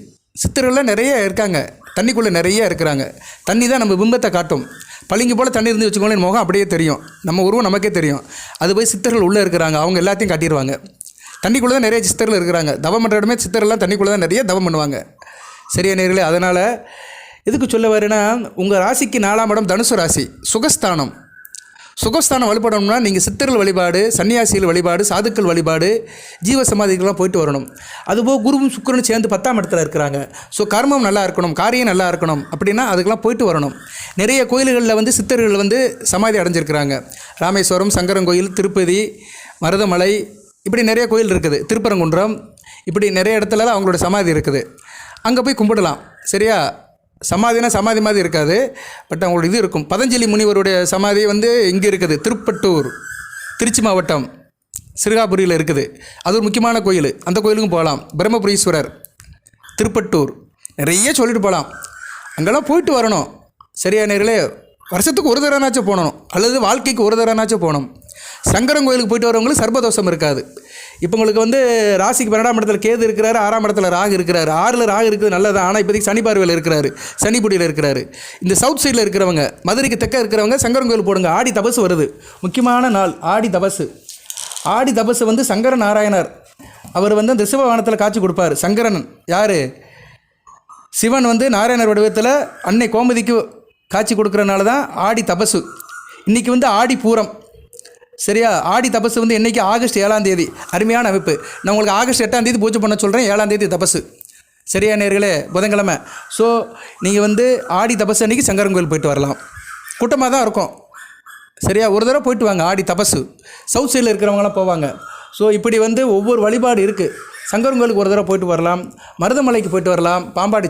சித்தர்கள்லாம் நிறைய இருக்காங்க, தண்ணிக்குள்ளே நிறைய இருக்கிறாங்க. தண்ணி தான் நம்ம பிம்பத்தை காட்டும். பளிங்கு போல் தண்ணி இருந்து வச்சுக்கோங்களேன், முகம் அப்படியே தெரியும், நம்ம உருவம் நமக்கே தெரியும். அது போய் சித்தர்கள் உள்ளே இருக்கிறாங்க, அவங்க எல்லாத்தையும் காட்டிடுவாங்க. தண்ணிக்குள்ளே தான் நிறைய சித்தர்கள் இருக்கிறாங்க. தவம் பண்ணுற இடமே சித்தர்கள்லாம் தண்ணிக்குள்ளே தான் நிறைய தவம் பண்ணுவாங்க. சரியா நேர்களே? அதனால் எதுக்கு சொல்ல வரேன்னா, உங்கள் ராசிக்கு 4ஆம் இடம் தனுசு ராசி, சுகஸ்தானம். சுகஸ்தானம் வழிபடணும்னா நீங்கள் சித்தர்கள் வழிபாடு, சன்னியாசிகள் வழிபாடு, சாதுக்கள் வழிபாடு, ஜீவ சமாதிகள்லாம் போயிட்டு வரணும். அதுபோக குருவும் சுக்கிரனும் சேர்ந்து 10ஆம் இடத்துல இருக்கிறாங்க. ஸோ கர்மம் நல்லா இருக்கணும், காரியம் நல்லா இருக்கணும் அப்படின்னா அதுக்கெல்லாம் போயிட்டு வரணும். நிறைய கோயில்களில் வந்து சித்தர்கள் வந்து சமாதி அடைஞ்சிருக்கிறாங்க. ராமேஸ்வரம், சங்கரங்கோயில், திருப்பதி, மருதமலை, இப்படி நிறைய கோயில் இருக்குது. திருப்பரங்குன்றம், இப்படி நிறைய இடத்துலலாம் அவங்களோட சமாதி இருக்குது. அங்கே போய் கும்பிடலாம். சரியா? சமாதினா சமாதி மாதிரி இருக்காது, பட் அவங்களோட இது இருக்கும். பதஞ்சலி முனிவருடைய சமாதி வந்து இங்கே இருக்குது, திருப்பட்டூர், திருச்சி மாவட்டம், சிறுகாபுரியில் இருக்குது. அது ஒரு முக்கியமான கோயில். அந்த கோயிலுக்கும் போகலாம். பிரம்மபுரீஸ்வரர், திருப்பட்டூர், நிறைய சொல்லிட்டு போகலாம். அங்கெல்லாம் போயிட்டு வரணும். சரியா நேர்களே? வருஷத்துக்கு ஒரு தடவைனாச்சும் போகணும், அல்லது வாழ்க்கைக்கு ஒரு தடவைனாச்சும் போகணும். சங்கரன் கோயிலுக்கு போயிட்டு வரவங்களுக்கு சர்ப்பதோஷம் இருக்காது. இப்போ உங்களுக்கு வந்து ராசிக்கு 12ஆம் இடத்துல கேது இருக்கிறாரு, 6ஆம் இடத்துல ராகு இருக்கிறாரு. 6ல் ராகு இருக்குது நல்லது, ஆனால் இப்போதைக்கு சனி பார்வையில் இருக்கிறாரு, சனிப்புடியில் இருக்கிறாரு. இந்த சவுத் சைடில் இருக்கிறவங்க, மதுரைக்கு தெற்க இருக்கிறவங்க சங்கரன் கோயில் போடுங்க. ஆடி தபசு வருது, முக்கியமான நாள் ஆடி தபசு. ஆடி தபசு வந்து சங்கர நாராயணர் அவர் வந்து அந்த சிவவானத்தில் காட்சி கொடுப்பார். சங்கரன் யார்? சிவன் வந்து நாராயணர் வடிவத்தில் அன்னை கோமதிக்கு காட்சி கொடுக்குறனால தான் ஆடி தபசு. இன்றைக்கி வந்து ஆடி பூரம், சரியா? ஆடி தபசு வந்து என்றைக்கு? ஆகஸ்ட் 7ஆம் தேதி. அருமையான அமைப்பு. நான் உங்களுக்கு ஆகஸ்ட் 8ஆம் தேதி பூஜை பண்ண சொல்கிறேன், 7ஆம் தேதி தபசு, சரியா நேர்களே? புதன்கிழமை. ஸோ நீங்கள் வந்து ஆடி தபசு அன்றைக்கி சங்கரன் கோயில் போயிட்டு வரலாம். கூட்டமாக தான் இருக்கும், சரியா? ஒரு தடவை போயிட்டு வாங்க. ஆடி தபசு சவுத் சைடில் இருக்கிறவங்களாம் போவாங்க. ஸோ இப்படி வந்து ஒவ்வொரு வழிபாடு இருக்குது. சங்கரன் கோயிலுக்கு ஒரு தடவை போயிட்டு வரலாம், மருதமலைக்கு போயிட்டு வரலாம். பாம்பாடி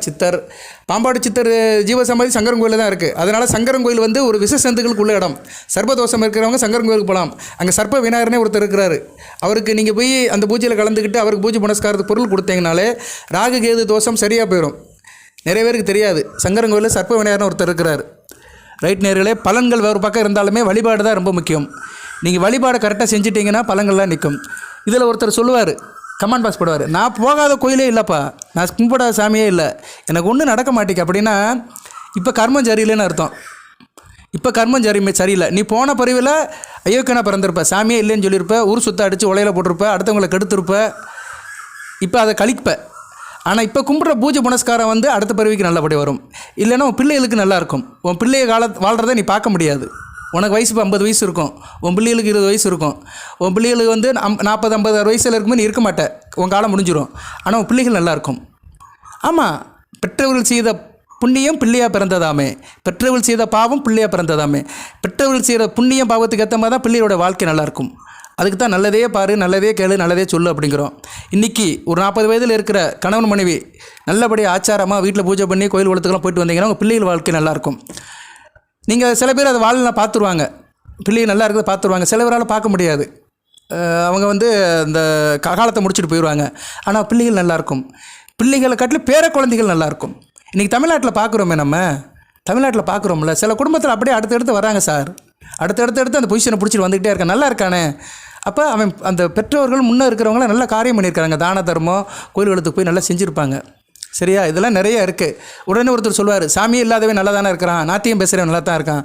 சித்தர் ஜீவசமாதி சங்கரன் கோயிலில் தான் இருக்குது. அதனால் சங்கரன் கோயில் வந்து ஒரு விசேஷந்துகளுக்கு உள்ள இடம். சர்ப்பதோஷம் இருக்கிறவங்க சங்கரன் கோயிலுக்கு போகலாம். அங்கே சர்ப்ப விநாயகரனே ஒருத்தர் இருக்கிறாரு. அவருக்கு நீங்கள் போய் அந்த பூஜையில் கலந்துக்கிட்டு அவருக்கு பூஜை புனஸ்காரத்துக்கு பொருள் கொடுத்தீங்கனாலே ராகு கேது தோஷம் சரியாக போயிடும். நிறைய பேருக்கு தெரியாது, சங்கரன் கோயிலில் சர்ப்ப விநாயகர்னு ஒருத்தர் இருக்கிறார். ரைட் நேர்களே, பலன்கள் வேறு பக்கம் இருந்தாலுமே வழிபாடு தான் ரொம்ப முக்கியம். நீங்கள் வழிபாடு கரெக்டாக செஞ்சிட்டிங்கன்னா பலன்கள்லாம் நிற்கும். இதில் ஒருத்தர் சொல்லுவார், கமெண்ட் பாக்ஸ் போடுவார், நான் போகாத கோயிலே இல்லைப்பா, நான் கும்பிடாத சாமியே இல்லை, எனக்கு ஒன்றும் நடக்க மாட்டேங்க. அப்படின்னா இப்போ கர்மம் சரியில்லைன்னு அர்த்தம். இப்போ கர்மம் சரியில்லை. நீ போன பிரிவில் அயோக்கியனா பிறந்திருப்ப, சாமியே இல்லைன்னு சொல்லியிருப்ப, ஊர் சுத்த அடித்து உலையில் போட்டிருப்ப, அடுத்தவங்களை கெடுத்திருப்ப, இப்போ அதை கழிப்ப. ஆனால் இப்போ கும்பிட்ற பூஜை புனஸ்காரம் வந்து அடுத்த பிறவிக்கு நல்லபடி வரும். இல்லைன்னா உன் பிள்ளைகளுக்கு நல்லாயிருக்கும். உன் பிள்ளைய வாழ்கிறத நீ பார்க்க முடியாது. உனக்கு வயசு இப்போ 50 வயசு இருக்கும், உன் பிள்ளைகளுக்கு 20 வயசு இருக்கும். உன் பிள்ளைகளுக்கு வந்து 40, 50, 60 வயசில் இருக்கும்போது நீ இருக்க மாட்டேன், உன் காலம் முடிஞ்சிடும். ஆனால் உன் பிள்ளைகள் நல்லாயிருக்கும். ஆமாம், பெற்றவர்கள் செய்த புண்ணியம் பிள்ளையாக பிறந்ததாமே, பெற்றவர்கள் செய்த பாவம் பிள்ளையாக பிறந்ததாமே. பெற்றவர்கள் செய்கிற புண்ணியம் பாவத்துக்கு ஏற்ற மாதிரி தான் பிள்ளையோட வாழ்க்கை நல்லாயிருக்கும். அதுக்கு தான் நல்லதே பாரு, நல்லதே கேளு, நல்லதே சொல்லு அப்படிங்கிறோம். இன்றைக்கி ஒரு 40 வயதில் இருக்கிற கணவன் மனைவி நல்லபடியாக ஆச்சாரமாக வீட்டில் பூஜை பண்ணி கோயில் குளத்துக்கெல்லாம் போயிட்டு வந்தீங்கன்னா உங்கள் பிள்ளைகள் வாழ்க்கை நல்லாயிருக்கும். நீங்கள் சில பேர் அதை வாழ்லாம் பார்த்துருவாங்க, பிள்ளைகள் நல்லா இருக்கிறத பார்த்துருவாங்க. சில பேரால் பார்க்க முடியாது, அவங்க வந்து இந்த காலத்தை முடிச்சுட்டு போயிடுவாங்க. ஆனால் பிள்ளைகள் நல்லாயிருக்கும். பிள்ளைகளை காட்டிலும் பேர குழந்தைகள் நல்லாயிருக்கும். இன்றைக்கி தமிழ்நாட்டில் பார்க்குறோமே, நம்ம தமிழ்நாட்டில் பார்க்குறோம்ல, சில குடும்பத்தில் அப்படியே அடுத்தடுத்து வராங்க சார், அடுத்தடுத்து அந்த பொசிஷனை பிடிச்சிட்டு வந்துக்கிட்டே இருக்கான், நல்லா இருக்கானே. அப்போ அவன் அந்த பெற்றோர்கள் முன்னே இருக்கிறவங்களாம் நல்ல காரியம் பண்ணியிருக்காங்க, தான தர்மம், கோயில்களுக்கு போய் நல்லா செஞ்சுருப்பாங்க, சரியா? இதெல்லாம் நிறைய இருக்குது. உடனே ஒருத்தர் சொல்லுவார், சாமியே இல்லாதவன் நல்லா தானே இருக்கிறான், நாத்தியம் பேசுகிறவன் நல்லா தான் இருக்கான்.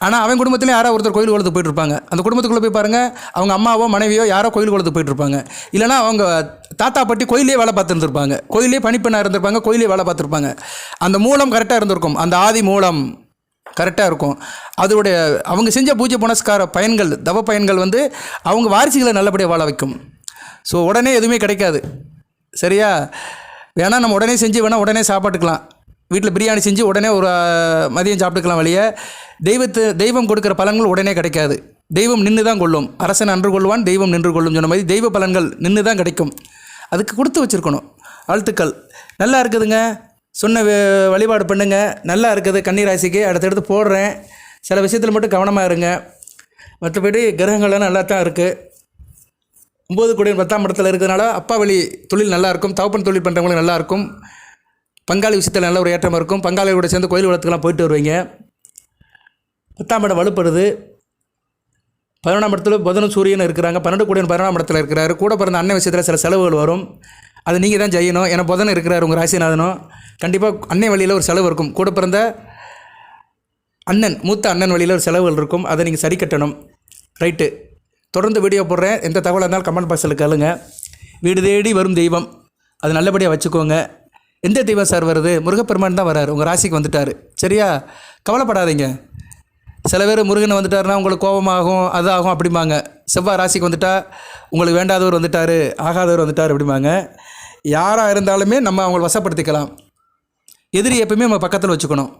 ஆனால் அவன் குடும்பத்துலேயும் யாரோ ஒருத்தர் கோயில் குளத்துக்கு போயிட்டுருப்பாங்க. அந்த குடும்பத்துக்குள்ளே போய் பாருங்கள், அவங்க அம்மாவோ மனைவியோ யாரோ கோயில் குளத்துக்கு போயிட்டுருப்பாங்க. இல்லைனா அவங்க தாத்தா பாட்டி கோயிலே வேலை பார்த்துருந்துருப்பாங்க, கோயிலே பணிப்பெண்ணாக இருந்திருப்பாங்க, கோயிலே வேலை பார்த்துருப்பாங்க. அந்த மூலம் கரெக்டாக இருந்திருக்கும், அந்த ஆதி மூலம் கரெக்டாக இருக்கும். அதோடைய அவங்க செஞ்ச பூஜை புனஸ்கார பயன்கள், தவ பயன்கள் வந்து அவங்க வாரிசுகளை நல்லபடியாக வாழ வைக்கும். ஸோ உடனே எதுவுமே கிடைக்காது, சரியா? வேணால் நம்ம உடனே செஞ்சு வேணால் உடனே சாப்பாட்டுக்கலாம், வீட்டில் பிரியாணி செஞ்சு உடனே ஒரு மதியம் சாப்பிட்டுக்கலாம். வழியே தெய்வம் கொடுக்குற பலன்கள் உடனே கிடைக்காது. தெய்வம் நின்று தான் கொள்ளும், அரசன் அன்று கொள்வான், தெய்வம் நின்று கொள்ளும் சொன்ன மாதிரி தெய்வ பலன்கள் நின்று தான் கிடைக்கும். அதுக்கு கொடுத்து வச்சுருக்கணும். வாழ்த்துக்கள். நல்லா இருக்குதுங்க, சொன்ன வழிபாடு பண்ணுங்க. நல்லா இருக்குது கன்னிராசிக்கு. அடுத்தடுத்து போடுறேன். சில விஷயத்தில் மட்டும் கவனமாக இருங்க. மற்றபடி கிரகங்கள்லாம் நல்லா தான் இருக்குது. 9 கூடிய 10ஆம் இடத்துல இருக்கிறதுனால அப்பா வழி தொழில் நல்லாயிருக்கும், தவப்பன் தொழில் பண்ணுறவங்களுக்கு நல்லாயிருக்கும், பங்காளி விஷயத்தில் நல்ல ஒரு ஏற்றமாக இருக்கும். பங்காளியோட சேர்ந்து கோயில் குளத்துக்கெல்லாம் போயிட்டு வருவீங்க. 10ஆம் இடம் வலுப்படுது. 11ஆம் இடத்துல புதனும் சூரியன் இருக்கிறாங்க. 12 கூடிய 11ஆம் இடத்துல இருக்கிறாரு. கூட பிறந்த அண்ணன் விஷயத்தில் சில செலவுகள் வரும், அது நீங்கள் தான் செய்யணும். ஏன்னா புதன் இருக்கிறார் உங்கள் ராசிநாதனும். கண்டிப்பாக அன்னை வழியில் ஒரு செலவு இருக்கும். கூட பிறந்த மூத்த அண்ணன் வழியில் ஒரு செலவுகள் இருக்கும், அதை நீங்கள் சரி கட்டணும். ரைட்டு, தொடர்ந்து வீடியோ போடுறேன். எந்த தகவலாக இருந்தாலும் கமெண்ட் பாக்ஸில் கேளுங்க. வீடு தேடி வரும் தெய்வம், அது நல்லபடியாக வச்சுக்கோங்க. எந்த தெய்வம் சார் வருது? முருகப்பெருமான் தான் வராரு, உங்கள் ராசிக்கு வந்துட்டார், சரியா? கவலைப்படாதீங்க. சில பேர் முருகன் வந்துட்டாருன்னா உங்களுக்கு கோபமாகும், அதாகும் அப்படிம்பாங்க. செவ்வாய் ராசிக்கு வந்துட்டால் உங்களுக்கு வேண்டாதவர் வந்துட்டார், ஆகாதவர் வந்துட்டார் அப்படிம்பாங்க. யாராக இருந்தாலுமே நம்ம அவங்களை வசப்படுத்திக்கலாம். எதிரி எப்பவுமே நம்ம பக்கத்தில் வச்சுக்கணும்.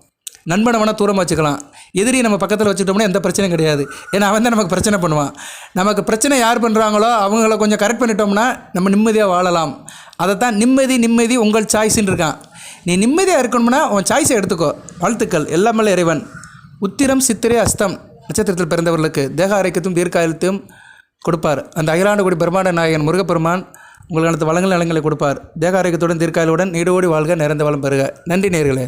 நண்பனை வேணால் தூரமாக வச்சுக்கலாம். எதிரி நம்ம பக்கத்தில் வச்சுக்கிட்டோம்னா எந்த பிரச்சனையும் கிடையாது. ஏன்னா அவன் தான் நமக்கு பிரச்சனை பண்ணுவான். நமக்கு பிரச்சனை யார் பண்ணுறாங்களோ அவங்கள கொஞ்சம் கரெக்ட் பண்ணிட்டோம்னா நம்ம நிம்மதியாக வாழலாம். அதை தான் நிம்மதி உங்கள் சாய்ஸுன்னு இருக்கான். நீ நிம்மதியாக இருக்கணும்னா உன் சாய்ஸை எடுத்துக்கோ. வாழ்த்துக்கள். எல்லாமல்ல இறைவன் உத்திரம் சித்திரை அஸ்தம் நட்சத்திரத்தில் பிறந்தவர்களுக்கு தேக ஆரோக்கியத்தையும் தீர்க்காயத்தையும் கொடுப்பார். அந்த அகிலாண்டு கோடி பிரம்மாண்ட நாயகன் முருகப்பெருமான் உங்களுக்கு அடுத்த வளங்கள் நலங்களை கொடுப்பார். தேக ஆரோக்கியத்துடன் தீர்க்காயலுடன் நீடோடி வாழ்க, நிறைந்த வளம் பெறுக. நன்றி நேயர்களே.